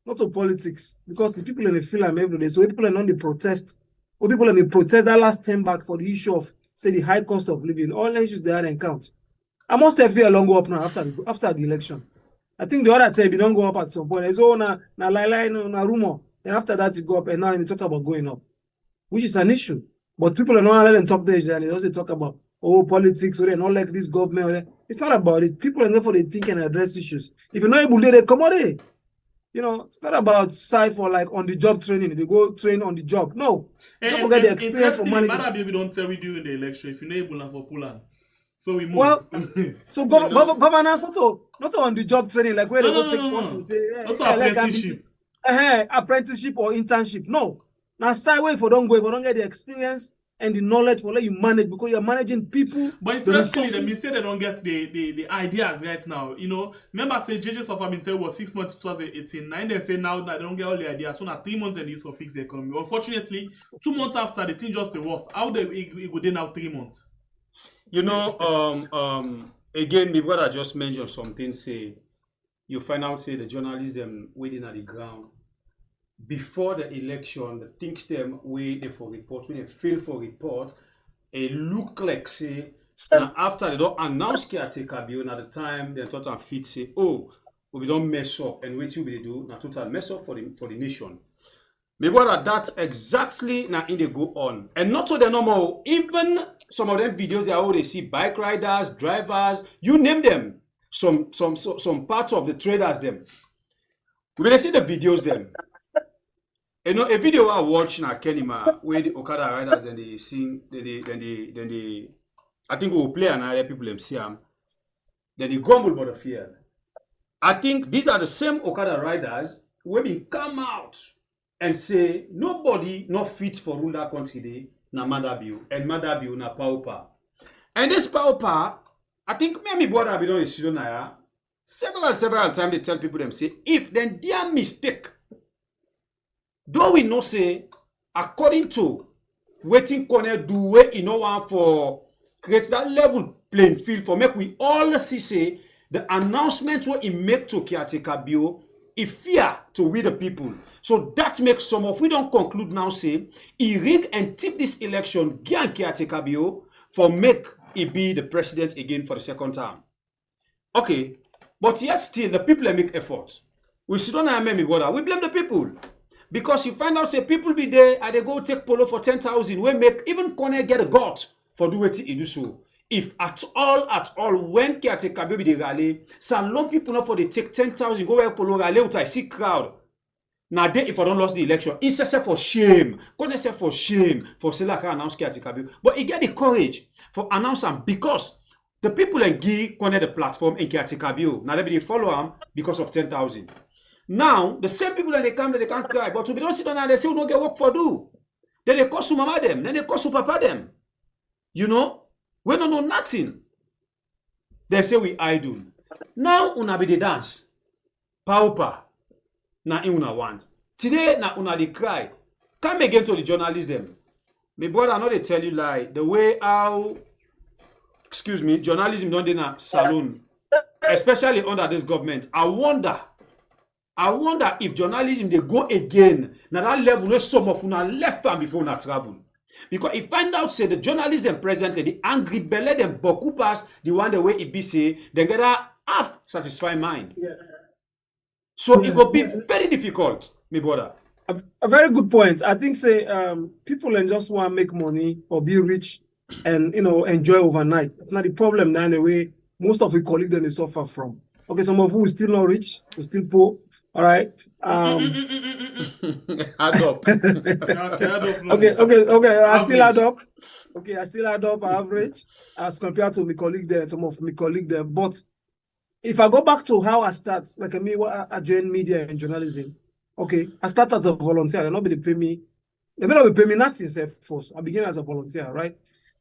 not of politics, because the people in the feel every day. So people are not the protest. Or people in the protest that last time back for the issue of say the high cost of living. All the issues they had in count. I must have feel long go up now after the election. I think the other time it don't go up at some point. It's all na rumor. Then after that you go up and now you talk about going up, which is an issue. But people are not letting talk there and they also talk about politics or they not like this government. It's not about it. People are there for they think and address issues. If you're not able to, they come on there. It's not about side for like on the job training. They go train on the job. No. Don't forget the experience for managing. Maybe don't tell we during the election if you're not able for Poland. So we move. Well, so governance not on the job training, like where they go take courses and say, apprenticeship. Apprenticeship or internship. No. Now sideway if you don't get the experience and the knowledge for let you manage because you're managing people. But interestingly, they say they don't get the ideas right now. Remember say JJ Suffer been told was 6 months 2018. Now they say now that they don't get all the ideas. So now 3 months and they use for fix the economy. Unfortunately, 2 months after the thing just the worst. How they it go now 3 months? Again, the brother just mentioned something, say, you find out, say, the journalism waiting at the ground. Before the election, the things them wait for report, when they fail for report, it look like, say, now after they don't announce caretaker bill, at the time, they thought and fit, say, we don't mess up, and what you will do, now total mess up for the nation. Maybe that's exactly now in they go on. And not so the normal, even some of them videos they already see bike riders, drivers, you name them. Some parts of the traders them. When they see the videos them. A video I watch now Kenima where the Okada riders and they sing, then they I think we will play and other people them see them. Then they grumble about the field. I think these are the same Okada riders when they come out and say nobody not fit for rule that country today na Madabiu and Madabiu na Paupa. And this Paupa, I think maybe brother be on the studio several times they tell people them say if then their mistake, though we know say according to waiting corner do way in no one for create that level playing field for make we all see say the announcement what he make to caretaker bill if fear to we the people. So that makes some of we don't conclude now say he rig and tip this election gian caretaker bill for make he be the president again for the second term. Okay, but yet still the people make efforts. We sit on our memory brother. We blame the people. Because you find out say people be there and they go take polo for 10,000. We make even Kone get a god for do what he do so. If at all, when caretaker be the rally, some long people not for they take 10,000 go where polo rally out I see crowd. Now they if I don't lost the election, it's say for shame. Kone say for shame for say like announce caretaker bill. But he get the courage for announce them because the people and give Kone the platform in caretaker bill. Now they follow him because of 10,000. Now, the same people that they come, they can't cry. But if they don't sit down and they say, we don't get work for do. Then they call to mama them. Then they call to papa them. We don't know nothing. They say we idle. Now, una be the dance. Paupa. na in una want. Today na una dey cry. Come again to the journalism. My brother, I know they tell you lie. The way how, excuse me, journalism don't dey na saloon, especially under this government. I wonder if journalism they go again na that level where some of una left am before una travel. Because if find out say the journalism presently, the angry belly them boku pass the one the way it be say, then get a half satisfied mind. Yeah. So it will be very difficult, my brother. A very good point. I think say people and just want to make money or be rich and enjoy overnight. That's not the problem now in a way most of the colleagues then they suffer from. Okay, some of who is still not rich, we still poor. All right. Add up. Okay. I still add up. Okay, I still add up average as compared to my colleague there, some of my colleague there. But if I go back to how I start, like I joined media and journalism. Okay, I start as a volunteer. They not be pay me. They may not be pay me nothing first. I begin as a volunteer, right?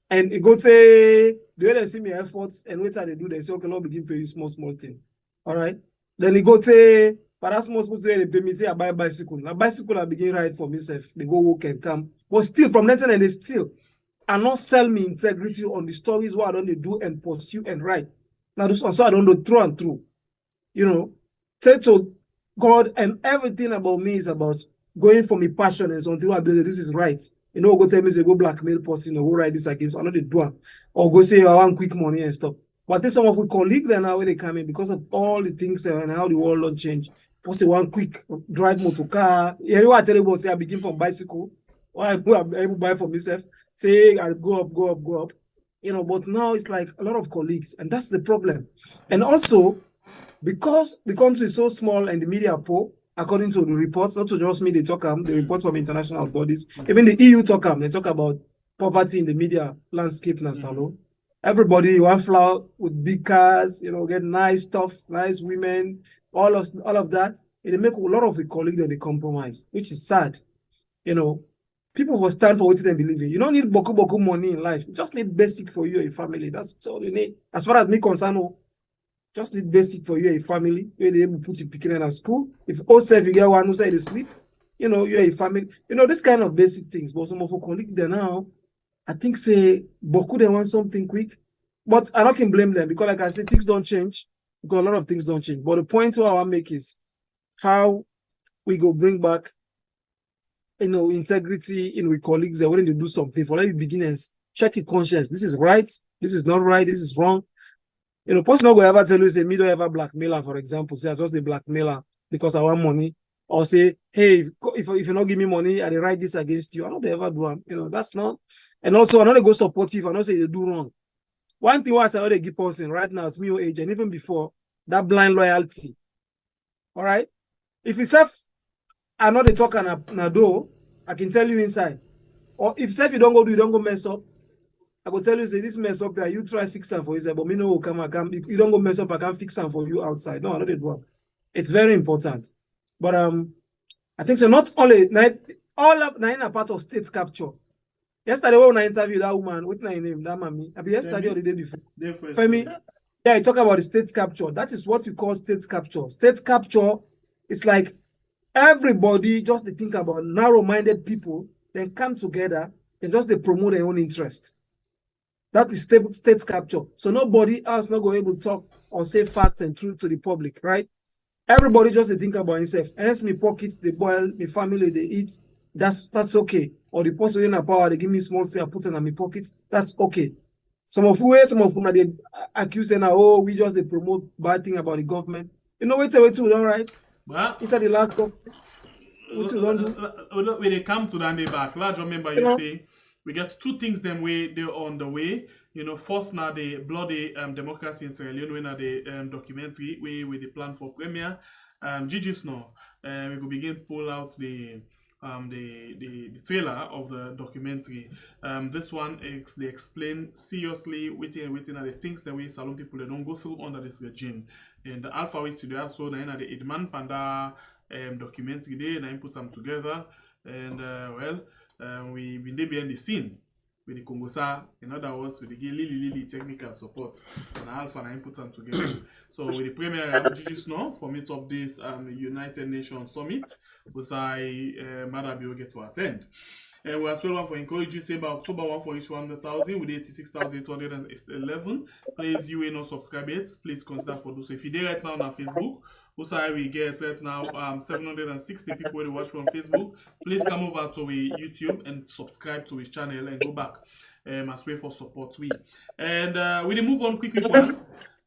And it go to the way they see me efforts and what they do, they say, okay, not begin pay you small thing. All right. Then it go to but that's most people they pay me say I buy bicycle. Now bicycle I begin ride for myself. They go work and come. But still from that and they still and not sell me integrity on the stories what I don't do and pursue and write. Now this one so I don't do through and through. Say to God and everything about me is about going for my passion and something I believe this is right. Go tell me say go blackmail person or go write this against I know they do or go say I want quick money and stuff. But then some of our colleagues then now when they come in because of all the things and how the world don't change. Say one quick drive motor car. Yeah, I tell you about say I begin from bicycle. Or I able buy for myself. Say I go up. But now it's like a lot of colleagues, and that's the problem. And also because the country is so small and the media are poor, according to the reports, not to just me, they talk the reports from international bodies, even the EU they talk about poverty in the media landscape in salon. Everybody want flower with big cars, get nice stuff, nice women, all of that. It make a lot of the colleagues that they compromise, which is sad. People will stand for what they believe in. You don't need boku money in life. You just need basic for you and your family. That's all you need. As far as me concerned, just need basic for you and your family. You're able to put your picking in at school. If all self you get one who say they sleep, you're a family. This kind of basic things. But some of our colleagues there now, I think say boku they want something quick. But I don't can blame them because like I said, things don't change. Because a lot of things don't change. But the point what I want to make is how we go bring back integrity in with colleagues that willing to do something for like beginners. Check your conscience. This is right, this is not right, this is wrong. Person not going to ever tell you say me don't ever blackmailer, for example. Say I just a blackmailer because I want money. Or say, hey, if you not give me money, I write this against you. I don't ever do that's not. And also I know they go support you if I know say they do wrong. One thing was I know they give person right now, it's me your age, and even before that blind loyalty. All right. If it's I know they talk on a door, I can tell you inside. Or if you don't go mess up, I will tell you, say this mess up there, you try fix them for yourself, but me no I can't, you don't go mess up, I can't fix them for you outside. No, I know they do. It's very important. But I think so not only all up nine are part of state capture. Yesterday when I interviewed that woman, what's her name? That mommy. I mean yesterday or the day before. Femi. Yeah, I talk about the state capture. That is what we call state capture. State capture is like everybody just they think about narrow-minded people, then come together and just they promote their own interest. That is state capture. So nobody else not going able to talk or say facts and truth to the public, right? Everybody just they think about himself. Hence me pockets, they boil, my family they eat. That's okay. Or the person in a power, they give me small thing, I put it in my pocket. That's okay. Some of them they accuse and we just they promote bad thing about the government. Wait too, all right? Inside the last government. What you don't do? When they come to that day back, large remember you say we get two things them way they're on the way. First now the bloody democracy in Sierra Leone when the documentary with the plan for premiere. Gigi Snow, we will begin pull out the trailer of the documentary. This one they explain seriously within the things that we Salon people they don't go through under this regime. And the Alpha Way Studio so now the Edman Panda documentary there and I put them together and we been there behind the scene. with the Congosa, in other words, with the Lili technical support and Alpha and input them together. So with the premier Gigi Snow for meet up this United Nations Summit, was I Madabi will get to attend. And we as well want to encourage you, say by October 1 for each 100,000 with 86,811. Please, you will not subscribe yet. Please consider for those. So if you did right now on Facebook, also we get right now 760 people to watch on Facebook. Please come over to YouTube and subscribe to his channel and go back as way for support. And we move on quick one.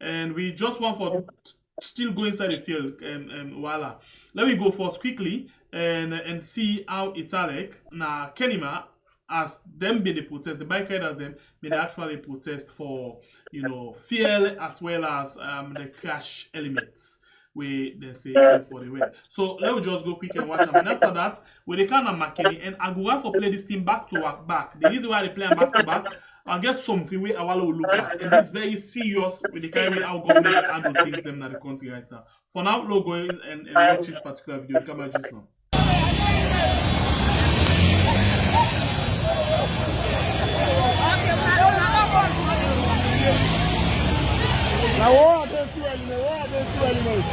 And we just want for still go inside the field. Voila. Let me go first quickly and see how Italek na Kenima as them be the protest, the bike riders them may they actually protest for fuel as well as the crash elements where they say for the way. So let me just go quick and watch them. And after that, we they kind of McKinney and Agura for play this team back to back. The reason why they play back to back and get something where I will look at. And it's very serious with the kind of how government handle things them in the country right now. For now, we'll go in and watch this particular video. Come on, just now. Now, what are they doing? What are they doing?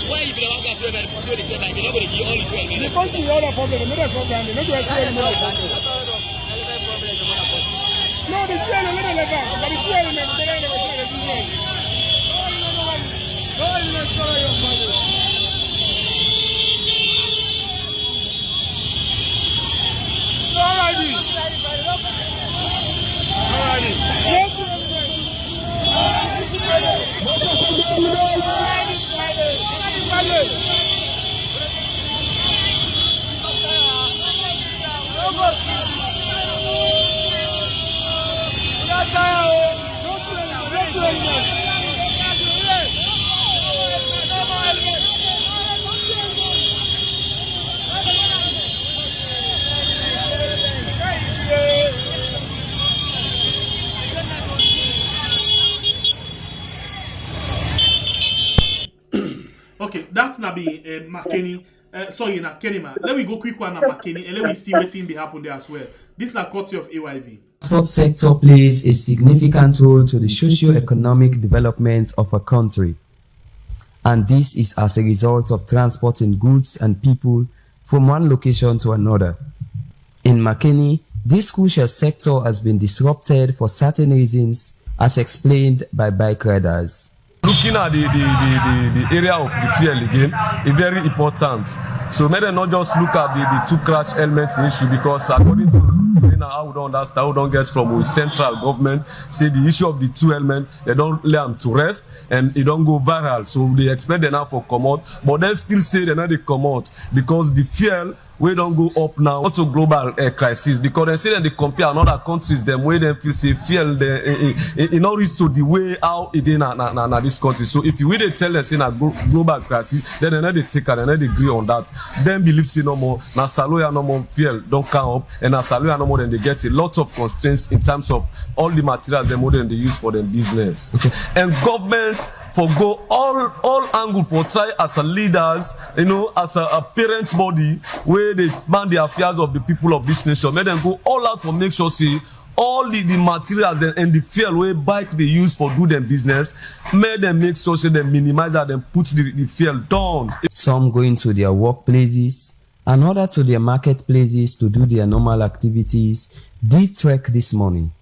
Why if you don't get 12 minutes, you're not going to give only 12 minutes? Because you have a problem, another problem, not to have no, the fuel is not level, but the fuel is not Okay, that's not be McKinney. Sorry, na Kenima. Let me go quick one na McKinney and let me see what thing be happen there as well. This is the courtesy of AYV. Transport sector plays a significant role to the socio-economic development of a country. And this is as a result of transporting goods and people from one location to another. In McKinney, this crucial sector has been disrupted for certain reasons, as explained by bike riders. Looking at the area of the fuel again is very important. So maybe not just look at the two crash elements issue, because according to how we don't understand, we don't get from central government, say the issue of the two elements, they don't let them to rest and it don't go viral. So they expect them now for come out, but then still say they're not they come out because the fuel we don't go up now to global crisis, because they say that they compare another countries them where they feel say fuel in not reach to the way how it is na this country. So if you really tell us in a global crisis, then they take and they agree on that. Then believe say no more na Saloya no more fuel don't come up, and na Saloya no more then they get a lot of constraints in terms of all the materials them more than they use for their business. Okay. And governments forgo all angle for try as a leaders, as a parent body where they man the affairs of the people of this nation. Let them go all out to make sure see all the materials and the fuel where bike they use for do them business, make them make sure they minimize that and put the fuel down. Some going to their workplaces, and other to their marketplaces to do their normal activities, did trek this morning.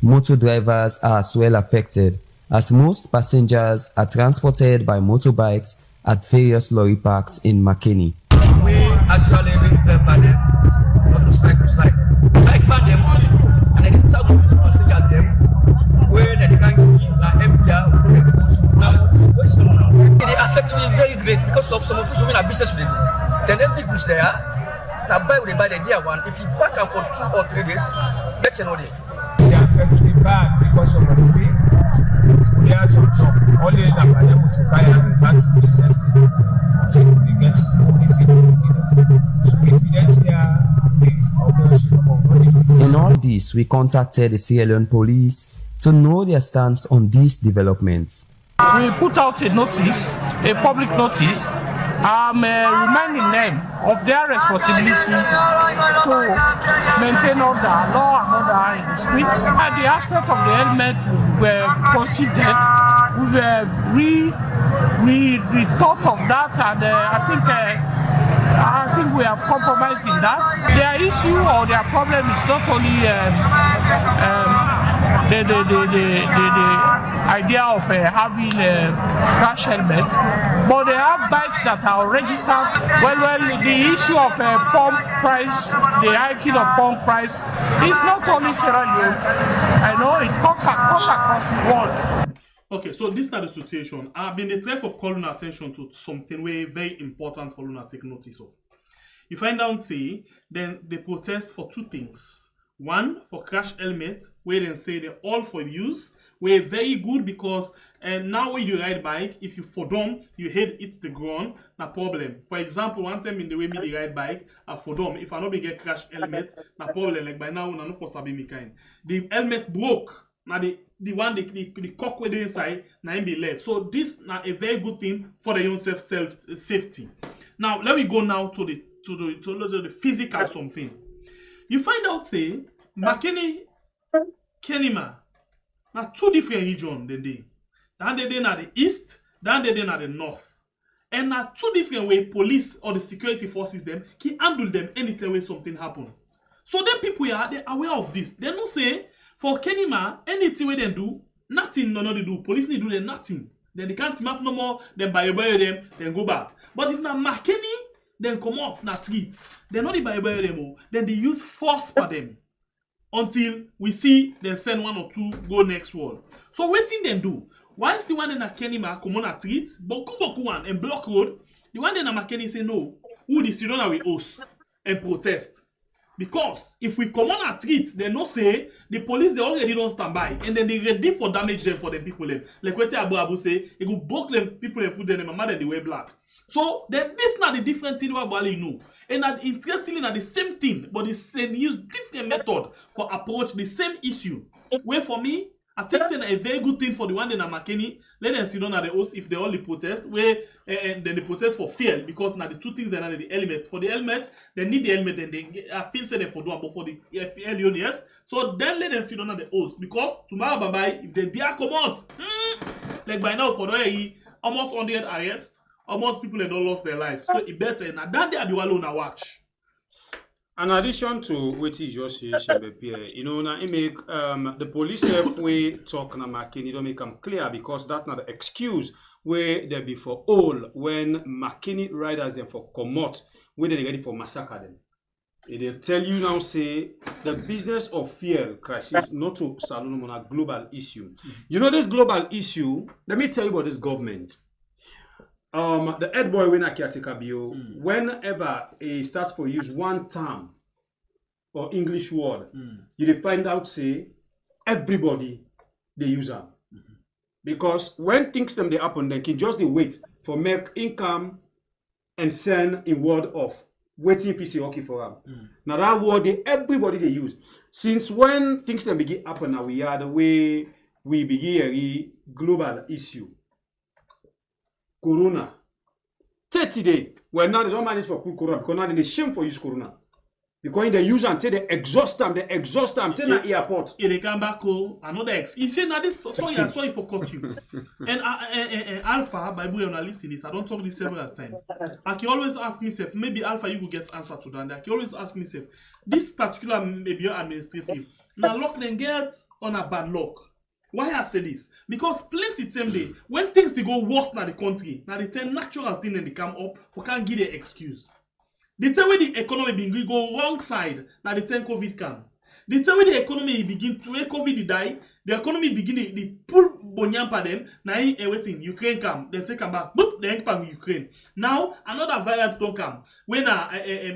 Motor drivers are as well affected, as most passengers are transported by motorbikes at various lorry parks in McKinney. We actually remember them, not to side to side. Like them, and I didn't talk to the passengers them, where they can give an MPR, they affect me very great because of some of us who are business with them. Then every goods there, now buy they buy the dear one. If you back and for 2 or 3 days, that's another. They affect me bad because of the free. We are to job. Only in Abademo to buy and that's business. Until we get money feed. So if you get here, in all this, we contacted the Sierra Leone police to know their stance on these developments. we put out a notice, a public notice, reminding them of their responsibility to maintain order, law and order in the streets. And the aspect of the helmet we've considered, we've thought of that, and I think we have compromised in that. Their issue or their problem is not only the idea of having a crash helmet, but they have bikes that are registered. Well, the issue of pump price, the hiking of pump price, is not only Sierra Leone. I know it cuts across the world. Okay, so this is not the situation. I've been trying for calling attention to something very important for Luna to take notice of. You find out, say, then they protest for two things. One, for crash helmet, where they say they're all for use. We're very good because now when you ride bike, if you fall down, your head hits the ground, no problem. For example, one time in the way me ride bike, I fall down. If I don't get crash helmet, no problem. Like by now, I don't for sabi me kind. The helmet broke. Now the one the cock with the inside, now be left. So this now a very good thing for the young safety. Now let me go now to the physical something. You find out say Makeni, Kenima. Now two different regions then they. Then they na the east, then they na the north. And now two different way police or the security forces them can handle them anytime when something happen. So then people they aware of this. They don't say for Kenima, anything we they do, nothing no they do. Police need do them nothing. Then they can't map no more, then buy them, then go back. But if na Makeni, then come out na treat. They not the buy them, then they use force for them. Until we see them send one or two go next world. So waiting them do. Once the one in a Kenima come on a treat, boku one and block road, the one in a Makeni say no, who the student will host and protest. Because if we come on a treat, they no say the police they already don't stand by and then they ready for damage them for the people them. Like what Abu say, it will block them people and food them and mother they wear black. So then this not the different thing what Bali know. And that interestingly not the same thing, but the same use different method for approach the same issue. Where for me, I think it's a very good thing for the one in Makeni. Let them sit down at the host if they only protest, where and then they protest for fear because now the two things they are the element. For the helmet, they need the helmet and they feel say they for doing, but for the alien, yes. So then let them sit down at the host because tomorrow bye if they dare come out, like by now for the almost 100 arrests. Almost people have not lost their lives. So it better and that they are the one on watch. In addition to what you just said, you know, now it make the police way talk na Makeni don't make them clear because that's not the excuse where they be for all when Makeni riders them for commot when they ready for massacre them. They tell you now say the business of fuel crisis not to salon on a global issue. You know this global issue. Let me tell you about this government. The head boy when I caretaker bio, whenever he starts for use one term or English word, you find out say everybody they use them. Because when things them they happen, they can just they wait for make income and send a word of waiting for say okay for them. Now that word they everybody they use. Since when things them begin happen now we are the way we begin a global issue. Corona. 30 days. Well, now they don't manage for cool Corona because now they shame for use Corona. Because they use until they exhaust them till the airport. If they come back, another ex. If you know this, sorry for cut you. And Alpha, by way of listening this, I don't talk this several times. I can always ask myself, maybe Alpha, you will get answer to that. I can always ask myself, this particular maybe your administrative. Now luck then get on a bad luck. Why I say this? Because plenty time day when things they go worse in the country, now they tell natural thing and they come up for can't give the excuse. The time when the economy begin go wrong side, now the time COVID come. The time when the economy begin to where COVID die, the economy begin they pull bonyampa them. Now everything Ukraine come, then take them back. Boop, then come Ukraine. Now another variant don't come. When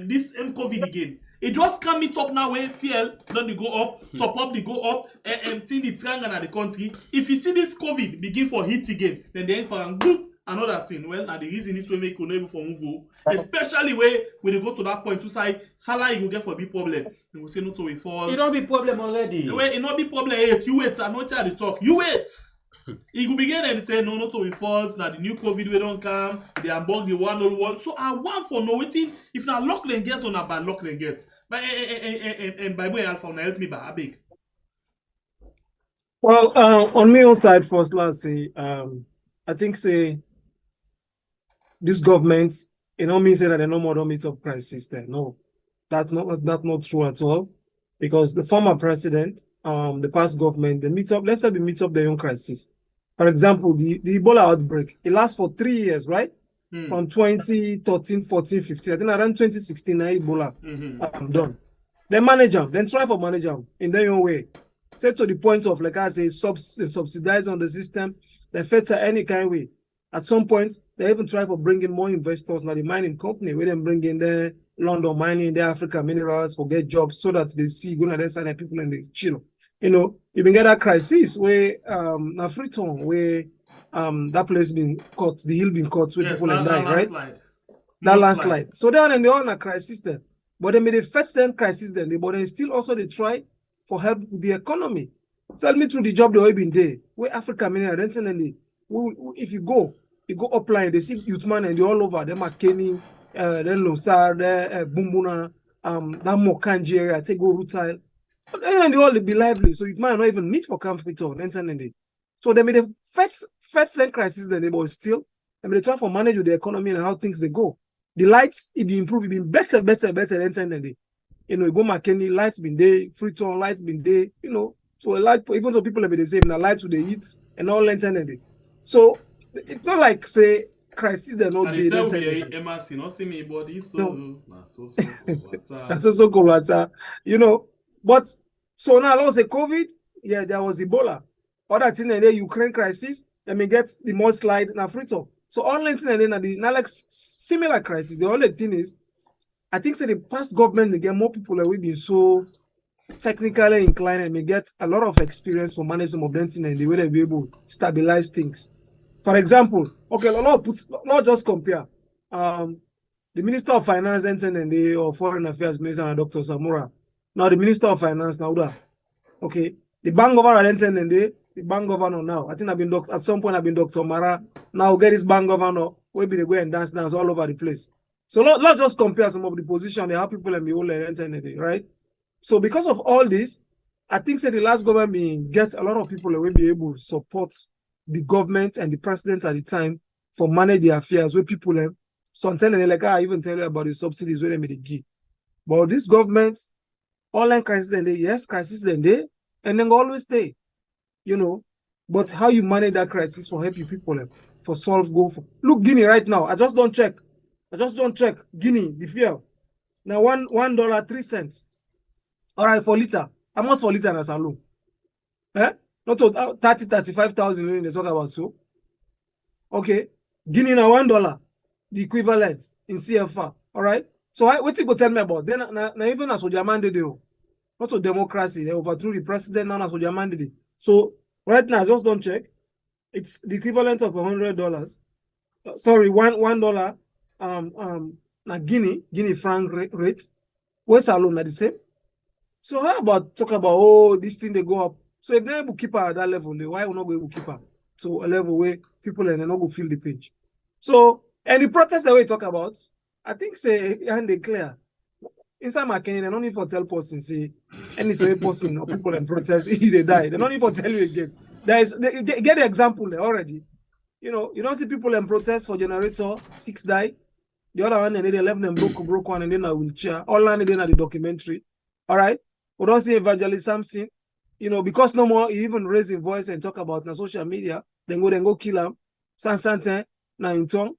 this COVID again. It just can't meet up now where fuel don't they go up, top up they go up, and till the triangle at the country. If you see this COVID begin for hit again, then they for boop, another thing. Well, now the reason is to make economy for move, especially when they go to that point to say salary you get for a big problem. They will say no to a fall. It don't be problem already. Well, it not be problem. Hey, you wait. I know tell the talk. You wait. It could begin and say no, not to be false. Now the new COVID we don't come. They are bug the one on one. So I want for no waiting. If not lock then get or not bad lock then get. But and by way Alpha, now help me by big. Well, on my own side first, let's say, I think say this government, mean say that they no more don't meet up crisis there. No, that's not true at all. Because the former president, the past government, they meet up, let's say they meet up their own crisis. For example, the Ebola outbreak, it lasts for 3 years, right? From 2013, 14, 15. I think around 2016, Ebola done. Then manage them, then try for manage them in their own way. Take to the point of, like I say, subsidize on the system, they filter any kind of way. At some point, they even try for bringing more investors, now the mining company, where they bring in the London mining, the Africa minerals for get jobs so that they see go and sign people and they chill. You been get that crisis where na Freetown where that place been cut, the hill been cut where people and die, right? That landslide. So then and they on a crisis then. But they made a first then crisis then, but then still also they try for help with the economy. Tell me through the job they already been there, where Africa mineral renting if you go upline, they see youth man and they all over, them McKinney, then Losar, Bumbuna, that Mokanji area, take go Rutile. And they all be lively, so you might not even need for capital. So they made a first then crisis then, but still, they try for manage with the economy and how things they go. The lights, it be improved, it been better than they. You go McKinney, lights been there, Freetown, lights been there, so a light, even though people have been the same, now lights with the heat and all lengthened. So it's not like say crisis they're not there. MRC not see me body so so cool, But so now let's say COVID, yeah, there was Ebola. Other thing and the Ukraine crisis, let me get the more slide now Freetown. So all thing and then now like similar crisis. The only thing is, I think say the past government they get more people that will be so technically inclined and may get a lot of experience for managing some of them and the way they be able to stabilize things. For example, okay, not just compare. The Minister of Finance and or Foreign Affairs Minister and Dr. Samura. Now the Minister of Finance now that. Okay. The bank governor and the bank governor now. I think at some point I've been Dr. Mara. Now get this bank governor, will be the way and dance all over the place. So let's just compare some of the position they have people and the whole and right? So because of all this, I think say the last government get a lot of people that will be able to support the government and the president at the time for manage the affairs where people have sometimes like I even tell you about the subsidies where they made the give. But this government, online crisis and they crisis and they and then always stay, But how you manage that crisis for helping people for solve go for look Guinea right now. I just don't check Guinea the fuel now $1.03. All right, for liter. How much for liter in a salon? Not to 35,000 they talk about so. Okay. Guinea now $1, the equivalent in CFA. All right. So what's you go tell me about? Then now even as Ojaman did not to democracy, they overthrew the president now as Ojaman did. So right now, just don't check. It's the equivalent of $100. Sorry, $1. Now Guinea franc rate. Where's alone at the same? So how about talk about this thing they go up? So if they're able to keep her at that level, why will not be able to keep her to a level where people are not going to feel the pinch? So and the protest that we talk about, I think say and they clear. Inside my Kenya, they don't need for tell person say any to a person or people in protest if they die. They don't need for tell you again. They get the example there already. You don't see people in protest for generator, 6 die. The other one and they left them broke one and then a wheelchair. All landed in at the documentary. All right. We don't see Evangelist Samson. Because no more he even raise his voice and talk about the social media, then go kill him. Sansantin, now in tongue,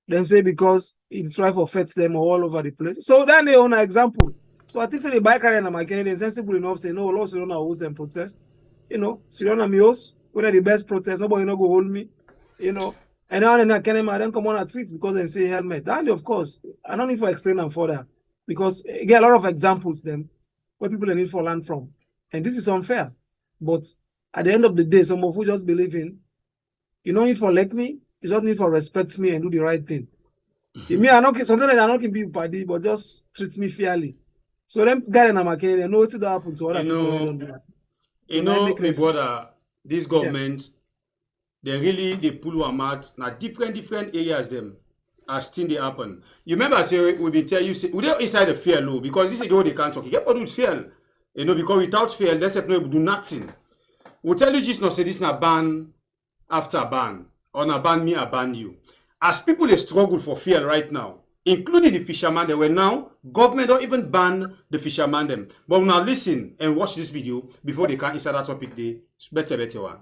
then say because he try for feds them all over the place. So then they own an example. So I think say the bike rider and my Canadian sensible enough say no, also don't know who's and protest. So you don't know me host, when are the best protest, nobody no go hold me, And now I then come on a treat because they say helmet. And of course, I don't need to explain them further. Because you get a lot of examples then where people need for land from. And this is unfair. But at the end of the day, some of who just believe in, you don't need for like me, you just need for respect me and do the right thing. Sometimes I don't can be party, but just treat me fairly. So them guys in America, they know what to happen to other people. My brother, this government, they pull one out. Now different areas them are still they happen. You remember I say we been tell you say we don't inside the fear law because this is what they can't talk. You get for do fear. You know, because without fear, let's say no do nothing. We tell you just not say this na ban after ban or na ban me, I ban you. As people they struggle for fear right now, including the fisherman, they were now government don't even ban the fisherman them. But now listen and watch this video before they can inside that topic. They better one.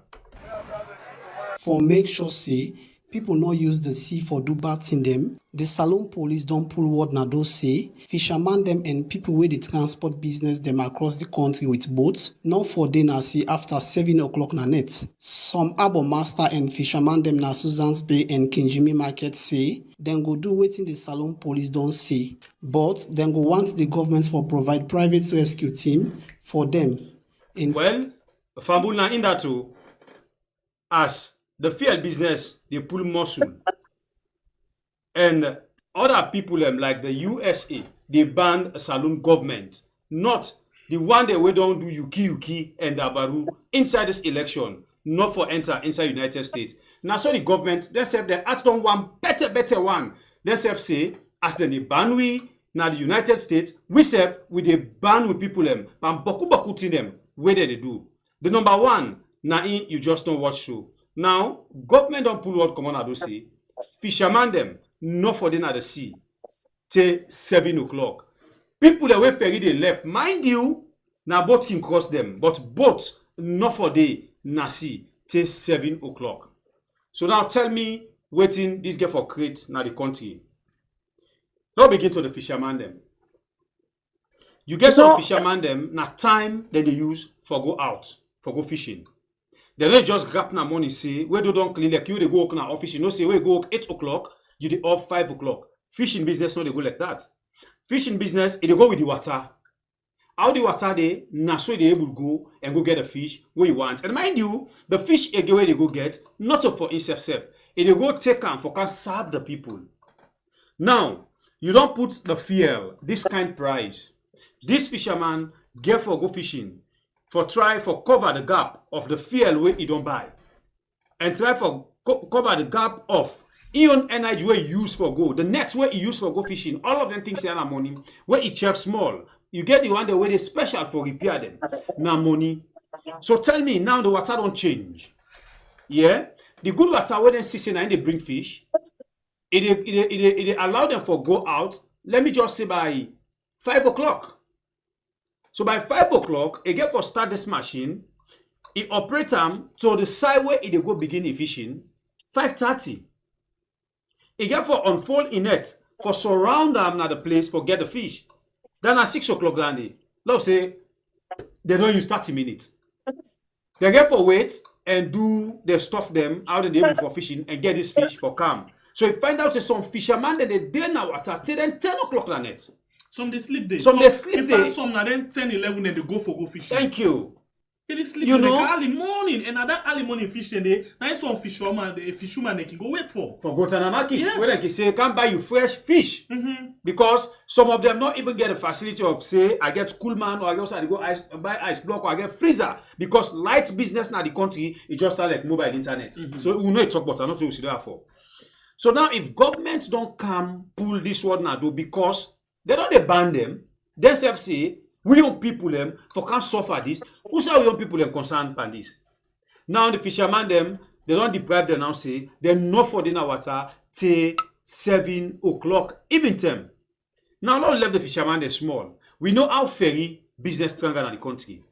For make sure say people not use the sea for do bad in them. The Salon police don't pull what Nado say. Fisherman them and people with the transport business them across the country with boats. Not for day na see after 7 o'clock na net. Some Abo master and fisherman them na Susan's Bay and Kinjimi Market say. Then go do waiting the Salon police don't say. But then go want the government for provide private rescue team for them. Well, Fambula in that too. As the field business, they pull muscle. And other people like the USA, they ban a saloon government. Not the one that we don't do Yuki and Dabaru inside this election, not for enter inside United States. Now so the government, they say they act on one better one. They say, as then they ban we, now the United States, we say we they ban with people them, and boku to them, where they do. The number one, now you just don't watch show. Now, government don't pull what common do say. Fisherman them, not for them at the sea. Till 7 o'clock. People that way ferry they left. Mind you, now boat can cross them. But boats, not for day, na sea. Till 7 o'clock. So now tell me, waiting this girl for crate now the country. Now begin to the fisherman them. You get some fisherman them, na time that they use for go out, for go fishing. They don't just grab na money, say, where they don't clean like you, they go work na office. You know, say, where go work 8 o'clock, you they off 5 o'clock. Fishing business, no, they go like that. Fishing business, they go with the water. How the water they, na so they able to go and go get a fish where you want. And mind you, the fish again where they go get, not for himself self. They go take them for can serve the people. Now, you don't put the fear, this kind price. This fisherman get for go fishing. For try for cover the gap of the fuel where you don't buy. And try for cover the gap of ion energy where you use for go. The nets where you use for go fishing. All of them things they are money. Where you check small. You get the one that where they special for repair them. Now money. So tell me now the water don't change. Yeah? The good water where they see and they bring fish. It allow them for go out. Let me just say by 5 o'clock. So by 5 o'clock, it get for start this machine, it operate them to the side where it go begin the fishing, 5:30. It get for unfold in it, for surround them at the place for get the fish. Then at 6 o'clock, let's say, they don't use 30 minutes. They get for wait and do they stuff them out in the able for fishing and get this fish for calm. So you find out say some fishermen that they day now water till then 10 o'clock na net. Some they sleep day. Some they sleep day. Some na then 10, 11 then they go fishing. Thank you. They sleep you in know the early morning, and at that early morning fishing day, now some fisherman they can go wait for. For go to the market, yes. Where they can say can buy you fresh fish. Because some of them not even get the facility of say I get Coolman or I also go buy ice block or I get freezer because light business now the country it just start like mobile internet. So we know it talk about not so we see that for. So now if government don't come pull this word now do because they don't they ban them, they say we young people them for can't suffer this. Who say we young people them concerned by this? Now the fishermen them they don't deprive them now say they're not for dinner water till 7 o'clock even time. Now don't leave the fishermen they small. We know how ferry business stronger than the country.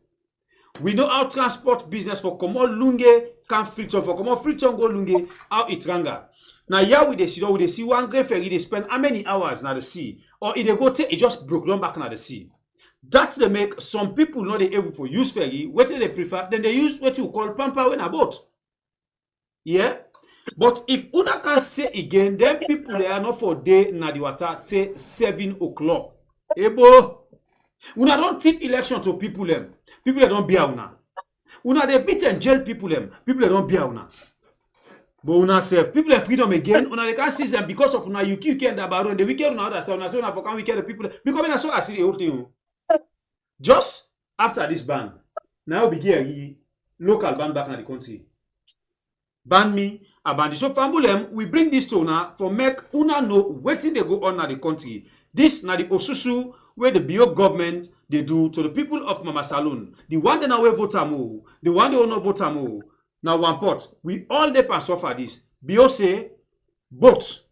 We know how transport business for Komo Lunge can filter for Komo filter go Lunge how it stronger. Now here we see one great ferry they spend how many hours na the sea or if they go take it just broke down back na the sea. That's they make some people not they able for use ferry. What they prefer, then they use what you call pamper when a boat. Yeah? But if una can say again, then people they are not for day na the water say 7 o'clock. Ebo, una don't tip election to people them. People that don't be una. Una they beat and jail people them. People that don't be una. But una self, people have freedom again. Una they can't see them because of una you and Dabaru and the wicked una other side. Una say una for can wicked the people because when I saw I see the whole thing. Just after this ban, now begin local ban back in the country. Ban me, abandi. So Fambulem, we bring this to una for make una know wetin they go on in the country. This na the osusu where the bio government they do to the people of Mama Saloon. The one they now vote amo, the one they will not vote amo. Now one pot, we all dey pass suffer this. Bio say boat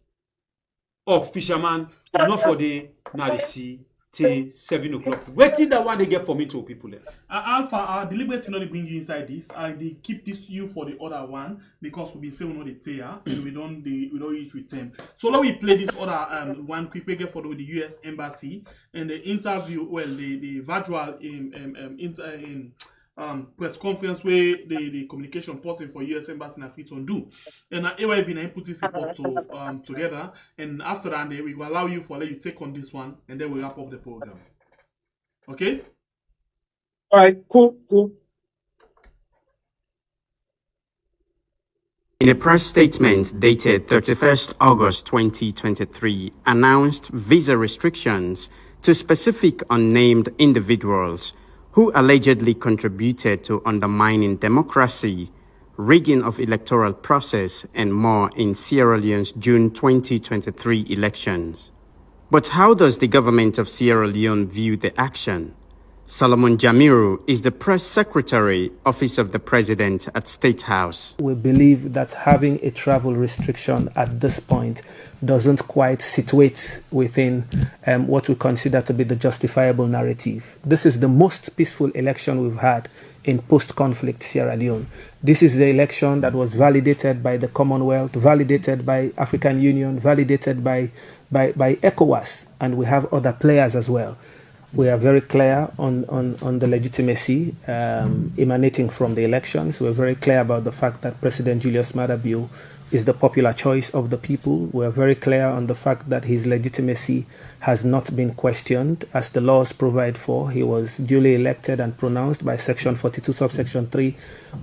of fisherman not for the na the sea till 7 o'clock. Waiting that one they get for me to people there. Alpha, deliberately not bring you inside this. They keep this you for the other one because we say we know the tear and we don't reach with them. So now we play this other one quick get for the US Embassy and the interview. Well, the virtual press conference where the communication person for US Embassy na fit on do. And AYV na put this report together. And after that, we will allow you for let you take on this one, and then we wrap up the program. Okay. All right. Cool. In a press statement dated 31st August 2023, announced visa restrictions to specific unnamed individuals who allegedly contributed to undermining democracy, rigging of electoral process, and more in Sierra Leone's June 2023 elections. But how does the government of Sierra Leone view the action? Solomon Jamiru is the press secretary, Office of the President at State House. We believe that having a travel restriction at this point doesn't quite situate within what we consider to be the justifiable narrative. This is the most peaceful election we've had in post-conflict Sierra Leone. This is the election that was validated by the Commonwealth, validated by African Union, validated by ECOWAS, and we have other players as well. We are very clear on the legitimacy emanating from the elections. We're very clear about the fact that President Julius Maada Bio is the popular choice of the people. We're very clear on the fact that his legitimacy has not been questioned as the laws provide for. He was duly elected and pronounced by Section 42, subsection 3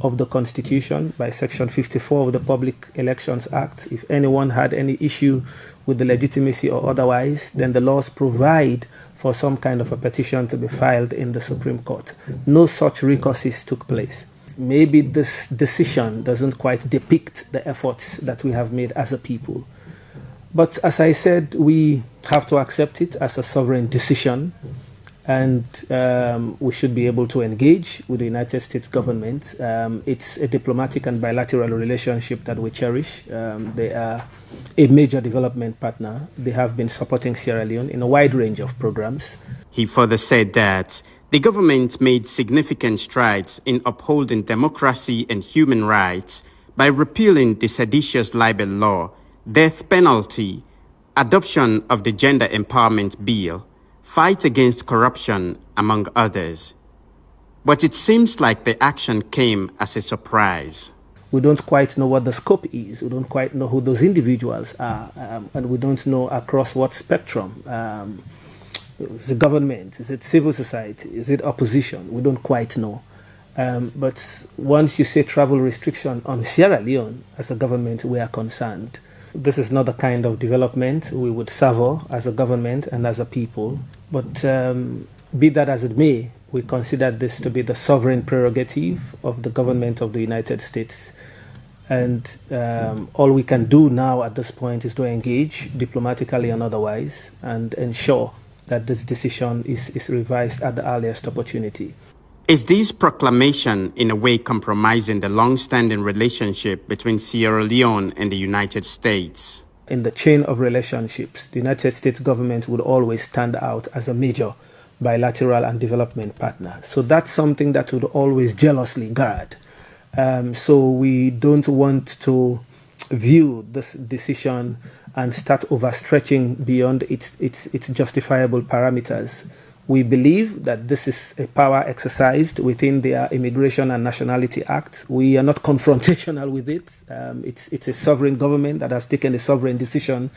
of the Constitution, by Section 54 of the Public Elections Act. If anyone had any issue with the legitimacy or otherwise, then the laws provide for some kind of a petition to be filed in the Supreme Court. No such recourses took place. Maybe this decision doesn't quite depict the efforts that we have made as a people. But as I said, we have to accept it as a sovereign decision, and we should be able to engage with the United States government. It's a diplomatic and bilateral relationship that we cherish. They are a major development partner. They have been supporting Sierra Leone in a wide range of programs. He further said that the government made significant strides in upholding democracy and human rights by repealing the seditious libel law, death penalty, adoption of the gender empowerment bill, fight against corruption, among others. But it seems like the action came as a surprise. We don't quite know what the scope is. We don't quite know who those individuals are, and we don't know across what spectrum. Is it government? Is it civil society? Is it opposition? We don't quite know. But once you say travel restriction on Sierra Leone, as a government, we are concerned. This is not the kind of development we would savour as a government and as a people. But be that as it may, we consider this to be the sovereign prerogative of the government of the United States. And all we can do now at this point is to engage diplomatically and otherwise and ensure that this decision is revised at the earliest opportunity. Is this proclamation in a way compromising the long-standing relationship between Sierra Leone and the United States? In the chain of relationships, the United States government would always stand out as a major bilateral and development partner. So that's something that would always jealously guard. So we don't want to view this decision and start overstretching beyond its justifiable parameters. We believe that this is a power exercised within their Immigration and Nationality Act. We are not confrontational with it. It's a sovereign government that has taken a sovereign decision.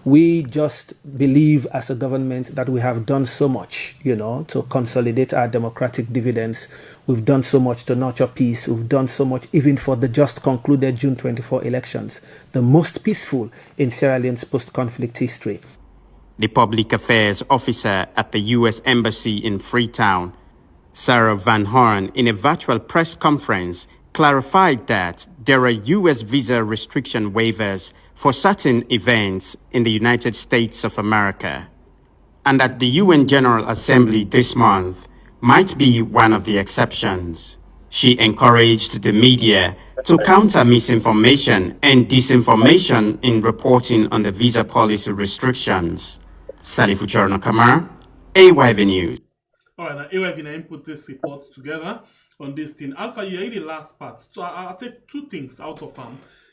We just believe as a government that we have done so much, to consolidate our democratic dividends. We've done so much to nurture peace. We've done so much even for the just concluded June 24 elections, the most peaceful in Sierra Leone's post-conflict history. The public affairs officer at the U.S. Embassy in Freetown, Sarah Van Horn, in a virtual press conference, clarified that there are U.S. visa restriction waivers for certain events in the United States of America, and that the UN General Assembly this month might be one of the exceptions. She encouraged the media to counter misinformation and disinformation in reporting on the visa policy restrictions. Salifu Chorno Kamara, AYV News. All right, now AYV now put this report together on this thing. Alpha, you heard the last part. So I'll take two things out of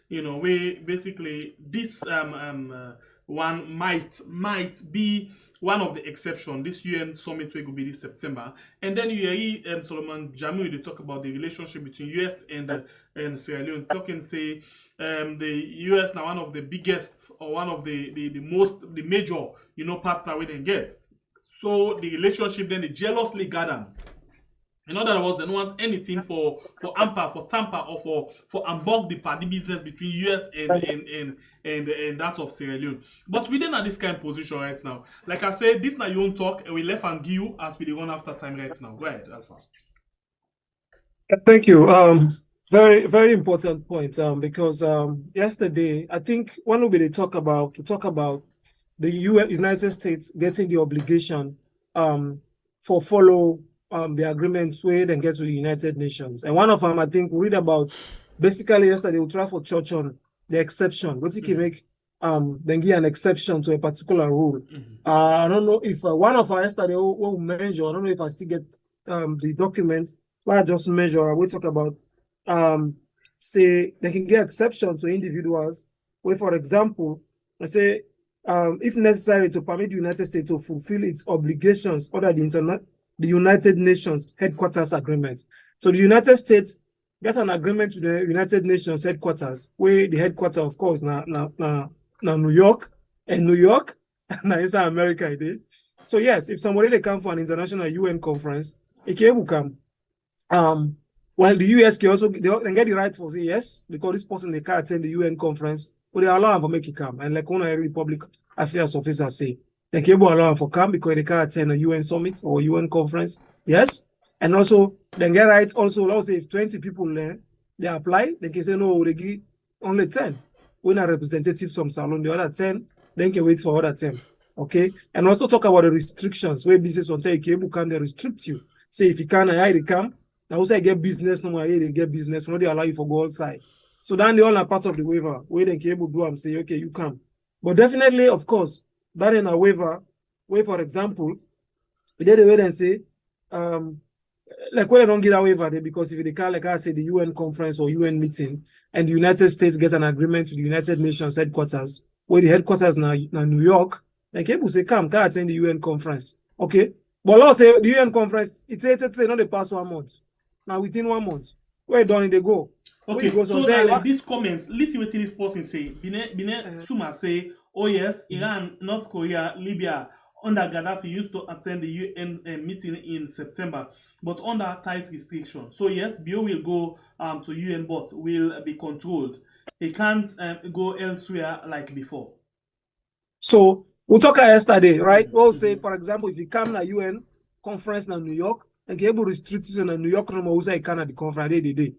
you know, we basically this one might be one of the exceptions. This UN summit will be this September, and then you hear Solomon Jamu they talk about the relationship between US and Sierra Leone. Talking say the US now one of the biggest or one of the major partner we didn't get. So the relationship then they jealously gather. In other words, they don't want anything for AMPA, for Tampa, or for unblock the party business between US and that of Sierra Leone. But we didn't have this kind of position right now. Like I said, this now you won't talk, and we left and give you as we run after time right now. Go ahead, Alpha. Thank you. Very, very important point. Because yesterday, I think one will be to talk about the United States getting the obligation for follow the agreements where they get to the United Nations. And one of them, I think, we read about basically yesterday, we try for church on the exception. What you can make then give an exception to a particular rule. I don't know if one of our yesterday will measure, I don't know if I still get the document where I just measure, we talk about say they can get exception to individuals where, for example, I say if necessary to permit the United States to fulfill its obligations under the United Nations headquarters agreement. So the United States gets an agreement to the United Nations headquarters, where the headquarters, of course, now New York, and New York, now inside America. So yes, if somebody they come for an international UN conference, it can come. While the US can also they get the right for say yes, because this person they can't attend the UN conference, but they allow them to make it come. And like one of every public affairs officer say, they can allow them for come because they can't attend a UN summit or UN conference. Yes. And also, they get right also, let's say if 20 people there, they apply, they can say no, they give only 10. When a representative from Salon, the other 10, then can wait for other 10. Okay. And also talk about the restrictions where business on say cable can they restrict you. Say if you can't hire, they come. Now also I get business, no more they get business, no they allow you for go outside. So then they all are part of the waiver where they can able to do and say, okay, you come. But definitely, of course, that in a waiver, where for example, we did the way and say, like when they don't get a waiver there, because if they can't, like I say, the UN conference or UN meeting, and the United States get an agreement to the United Nations headquarters, where the headquarters now New York, like people say, come, can't attend the UN conference. Okay. But let's say the UN conference, it's not the past 1 month. Now within 1 month, where don't they go? Okay, so now like this comment, listen what this person say. Bine Suma say, oh yes, Iran, North Korea, Libya, under Gaddafi used to attend the UN meeting in September, but under tight restriction. So yes, BO will go to UN, but will be controlled. It can't go elsewhere like before. So we talked yesterday, right? We'll say, for example, if you come to UN conference in New York, and able to restrict you in New York, no more at the conference,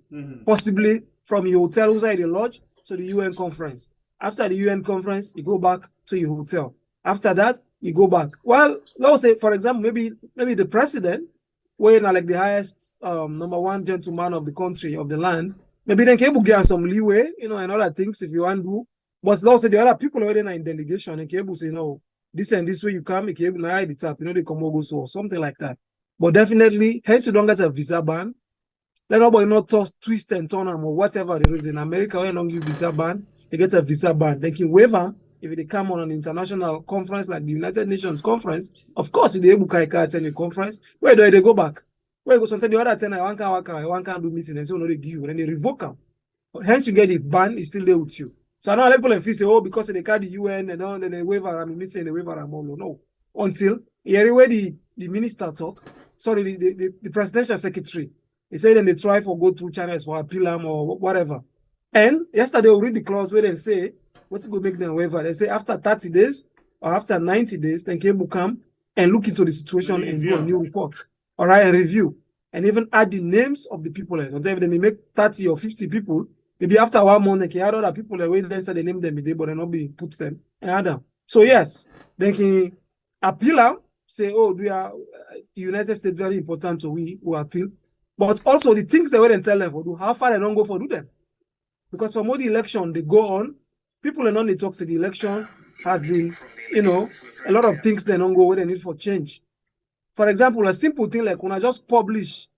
possibly from your hotel, who's at the lodge to the UN conference. After the UN conference, you go back to your hotel. After that, you go back. Well, let's say, for example, maybe the president, where now like the highest #1 gentleman of the country, of the land, maybe then can get some leeway, and other things if you want to do. But let's say the other people already in delegation and can say, no, this and this way you come, you can hide the tap, they come over so or something like that. But definitely, hence you don't get a visa ban. Let nobody not twist and turn them or whatever there is in America. When you don't give visa ban, they get a visa ban. They can waive them if they come on an international conference like the United Nations conference. Of course, if they able to attend a conference, where do they go back? Where go sometimes the other 10, I can't do meeting and so no they give you and they revoke them. Hence you get the ban is still there with you. So I know people and say, oh, because they can't the UN and then they waiver, I'm missing the waiver. No. Until everywhere the minister talk. Sorry, the presidential secretary, he said then they try for go through channels for appeal them or whatever. And yesterday we read the clause where they say, what's going to make them waiver? They say after 30 days or after 90 days, then cable come and look into the situation and do a new report. All right, and review. and even add the names of the people. And sometimes they may make 30 or 50 people. Maybe after 1 month, they can add other people and wait, then say they name them, but they not be put them and add them. So yes, they can appeal them, say, oh, we are United States very important, so we will appeal. But also the things they wait tell them for do, how far they don't go for do them. Because from all the election they go on, people are not they talk to the election has been, you know, a lot of things they don't go where they need for change. For example, a simple thing like when I just publish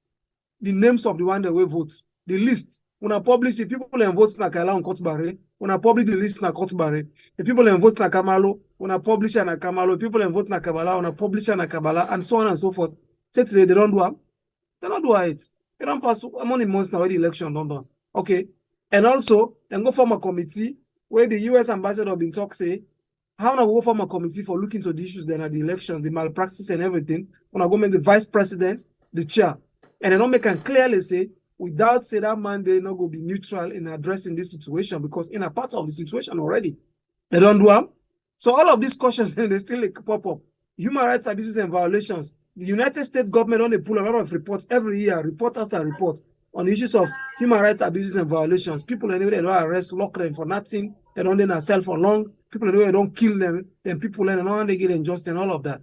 the names of the one that will vote, the list. When I publish the people that vote na Kaila on Kotbare, when I publish the list na Kotbare, the people that vote na Kamalo, when I publish na Kamalo, people that vote na Kabala, when I publish na Kabala, and so on and so forth. Say today they don't do them. They don't do it. They don't pass money months now where the election don't do. Okay. And also, then go form a committee where the US ambassador been talk say, how now go form a committee for looking to the issues then at the election, the malpractice and everything. When I go make the vice president, the chair. And then don't make can clearly say, without say that man they not go be neutral in addressing this situation because in a part of the situation already. They don't do them. So all of these questions they still like, pop up. Human rights abuses and violations. The United States government only pull a lot of reports every year, report after report, on the issues of human rights abuses and violations. People anyway they don't arrest, lock them for nothing, they don't then sell for long, people anyway don't kill them, then people and all they get injustice and all of that.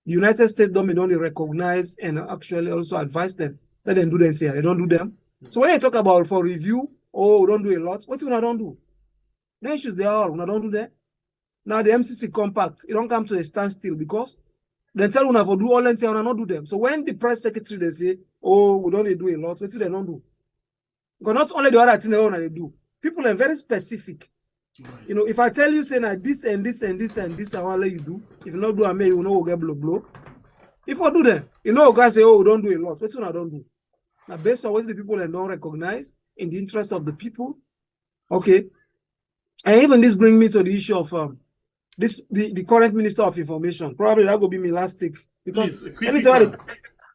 The United States government only recognize and actually also advise them. Let them do them here. They don't do them. So when you talk about for review, oh, we don't do a lot, what do we don't do? The issues they are, we don't do that. Now the MCC compact, it don't come to a standstill because they tell una for do all and say una not do them. So when the press secretary they say, oh, we don't do a lot, what do they don't do? Because not only the other thing they do, people are very specific. You know, if I tell you say now this and this and this and this, I want to let you do. If you not do a me, you know we'll get blow. If I do them, you know, guys say, oh, we don't do a lot. What do I don't do? Now, based on what the people don't recognize in the interest of the people, okay. And even this brings me to the issue of the current Minister of Information. Probably that will be my last stick because anytime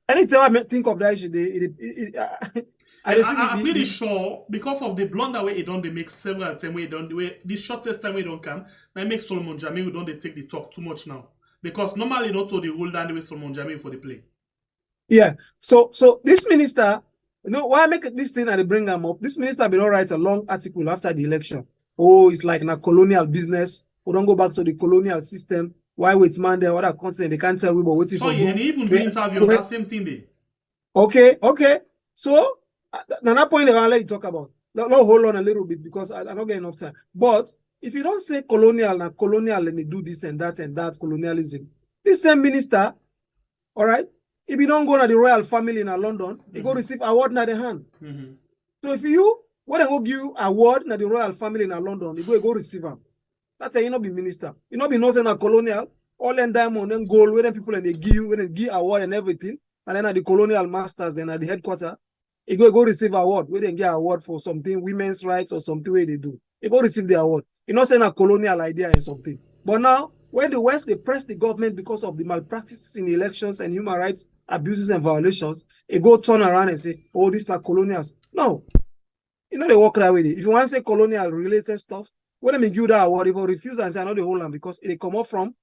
I think of that issue, I'm pretty sure because of the blunder way it don't they make several times way don't the shortest time we don't come. Now it makes Solomon Jamiu don't they take the talk too much now because normally not to the rule down the way Solomon Jamiu for the play. Yeah. So this minister, you know, why I make this thing and they bring them up? This minister will not write a long article after the election. Oh, it's like a colonial business. We don't go back to the colonial system. Why wait man there? What are constant? They can't tell we but waiting for. And even the interview on that same thing there. Okay. So now that point I want to let you talk about. Not hold on a little bit because I don't get enough time. But if you don't say colonial and they do this and that colonialism, this same minister, all right. If you don't go to the royal family in London, you go receive award na the hand. So if you when they go give you award na the royal family in London, you go receive them. That's how you not be minister. You not be no saying a colonial, all and diamond and gold, where people and they give award and everything, and then at the colonial masters, then at the headquarters, you go receive award, where they get award for something, women's rights or something where they do. You go receive the award. You not saying a colonial idea and something. But now, when the West they press the government because of the malpractices in the elections and human rights abuses and violations, it go turn around and say, oh, these are colonials. No. You know they walk that way. If you want to say colonial related stuff, when they give you that award, if you refuse and say I know the whole land because they come up from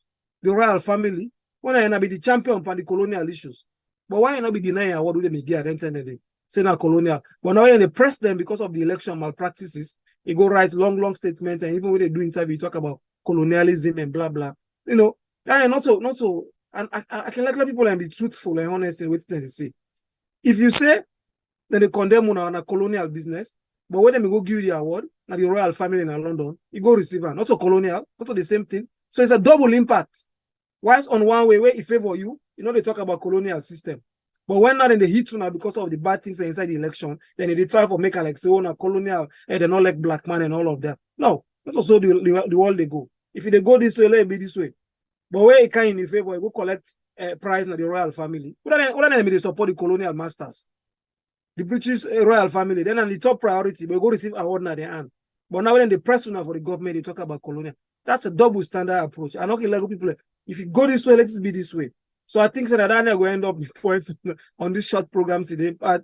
the royal family, when I be the champion for the colonial issues. But why not be denying award with them again at the end of the day? Say now colonial. But now when they press them because of the election malpractices, they go write long statements, and even when they do interview, talk about colonialism and blah blah. You know, and not so and I can let people and be truthful and honest in what they say. If you say that they condemn on a colonial business, but when they go give you the award, now the royal family in London, you go receive her. Not so colonial, not so the same thing. So it's a double impact. Whilst on one way, where it favor you, you know they talk about colonial system. But when not in the heat now because of the bad things inside the election, then they try for make like say, oh, na colonial, and they not like black man and all of that. No, that's also the world they go. If they go this way, let it be this way. But where it can in favor, you go collect a prize in the royal family. What then they support the colonial masters? The British royal family, then on the top priority, but go receive award at their hand. But now when they press now for the government, they talk about colonial. That's a double standard approach. I know like people, if you go this way, let it be this way. So I think that I'm going to end up the points on this short program today. But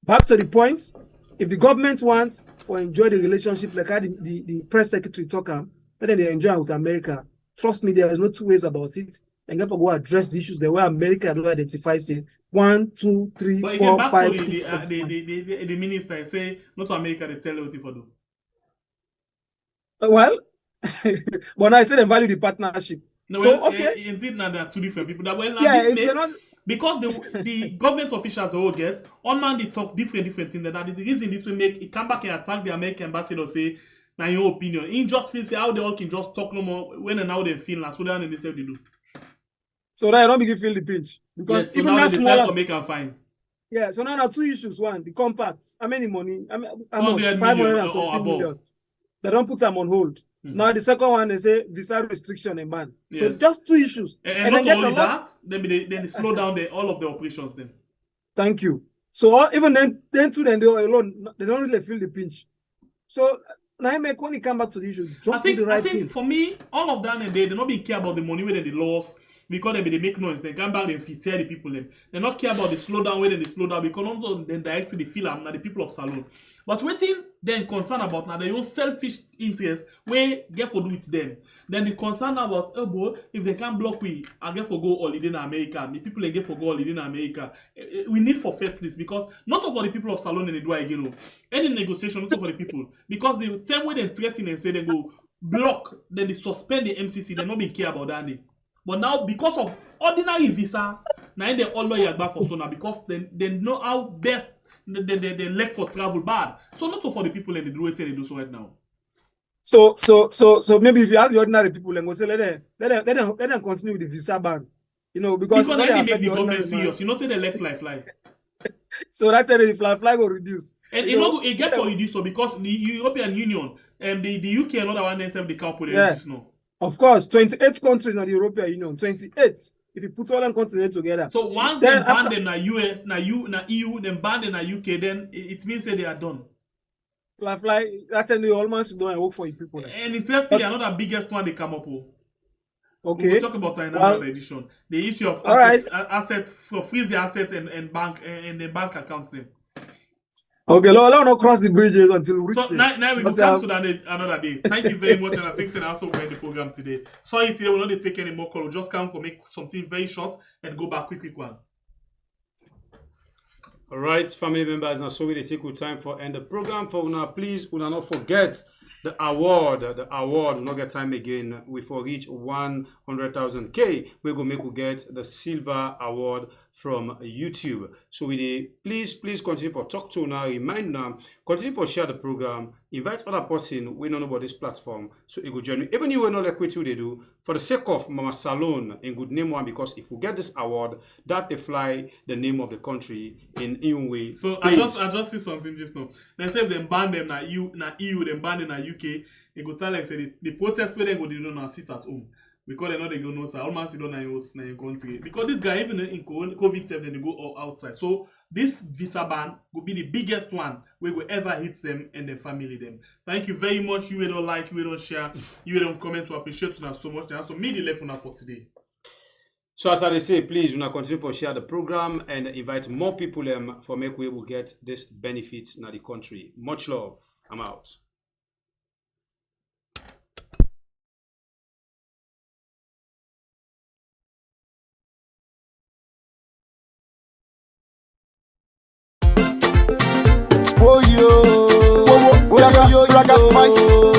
back to the point, if the government wants to enjoy the relationship like how the press secretary talk, then they enjoy with America. Trust me, there is no two ways about it. And therefore go address the issues the way America do identify, say, 1, 2, 3, But again, 4, back 5, to 6, 7. the minister say, not to America, they tell you what to do. Well, but now I said they value the partnership. No, So, well, okay. indeed, now there are two different people. That well, now Yeah, this if may, you're not... because the government officials all get on man, they talk different things. That the reason this will make it come back and attack the American ambassador, say, now your opinion. In just feel say how they all can just talk no more when and now they feel and so they and they say they do. So that I don't begin feel the pinch. Because Yes, so even now that they smaller... for make and fine. Yeah, so now two issues. One, the compact. How many money? How much? 100 500 million and or something above. million. They don't put them on hold. Now the second one, they say visa restriction and ban. So Yes. just two issues. And then not get a only lot. that, then they slow down all of the operations then. Thank you. So even then too, then they are alone. They don't really feel the pinch. So now I make when you come back to the issue, just do the right thing. For me, all of that and they not be care about the money where they lost because they make noise. They come back and tear the people them. They not care about the slowdown where they slow down because also then directly the feel now the people of Salon. But waiting then concern about now their own selfish interest where get for do with them. Then the concern about if they can't block we, I get for go holiday in America. The people they get for go holiday in America. We need forfeit this because not for the people of Salon and they do again. Any negotiation not for the people because the time when they threaten and say they go block, then they suspend the MCC. They not be care about that. But now because of ordinary visa, now they all lawyer back for so now because they know how best. They lack for travel bad. So not for the people in the do they do so right now. So maybe if you have the ordinary people and go say let them continue with the visa ban. You know, because then they make the government serious. You know say they let fly. So that's why the fly will reduce. And it get for reduce so because the European Union and the UK and other one themselves they can't put it now. Of course, 28 countries in the European Union, 28. If you put all them countries together. So once they ban them na US, na EU, then ban them na UK, then it means that they are done. Fly, that's the almost don't work for you people. And interestingly, another biggest one they come up with. Okay. We'll talk about in another edition. The issue of assets for freeze the assets and bank and the bank accounts them. Okay, let's not cross the bridges until we reach so now we will come to that another day. Thank you very much, and I think that also we're the program today. Sorry, today we'll not take any more call. We'll just come for make something very short and go back quick one. All right, family members, now so we take good time for end the program. For now, please, do not forget the award. Will not get time again. We for reach 100,000 K. We go make we get the silver award from YouTube. So we please continue for talk to now. Remind now, continue for share the program. Invite other person we don't know about this platform. So it go join you. Even you will not like what they do for the sake of Mama Salon in good name one because if we get this award, that they fly the name of the country in any way. So please. I just see something just now. They say if they ban them na EU, then ban them na UK. They go tell like say the protest where they go do not sit at home. Because they know they go no sir. All man sit down in your country. Because this guy even in COVID then they go all outside. So this visa ban will be the biggest one where we ever hit them and their family them. Thank you very much. You will don't like, you will don't share, you will don't comment to appreciate us so much. And so me the left one for today. So as I say, please do not continue for share the program and invite more people for make we will get this benefit in the country. Much love. I'm out. Oh yo, raga spice.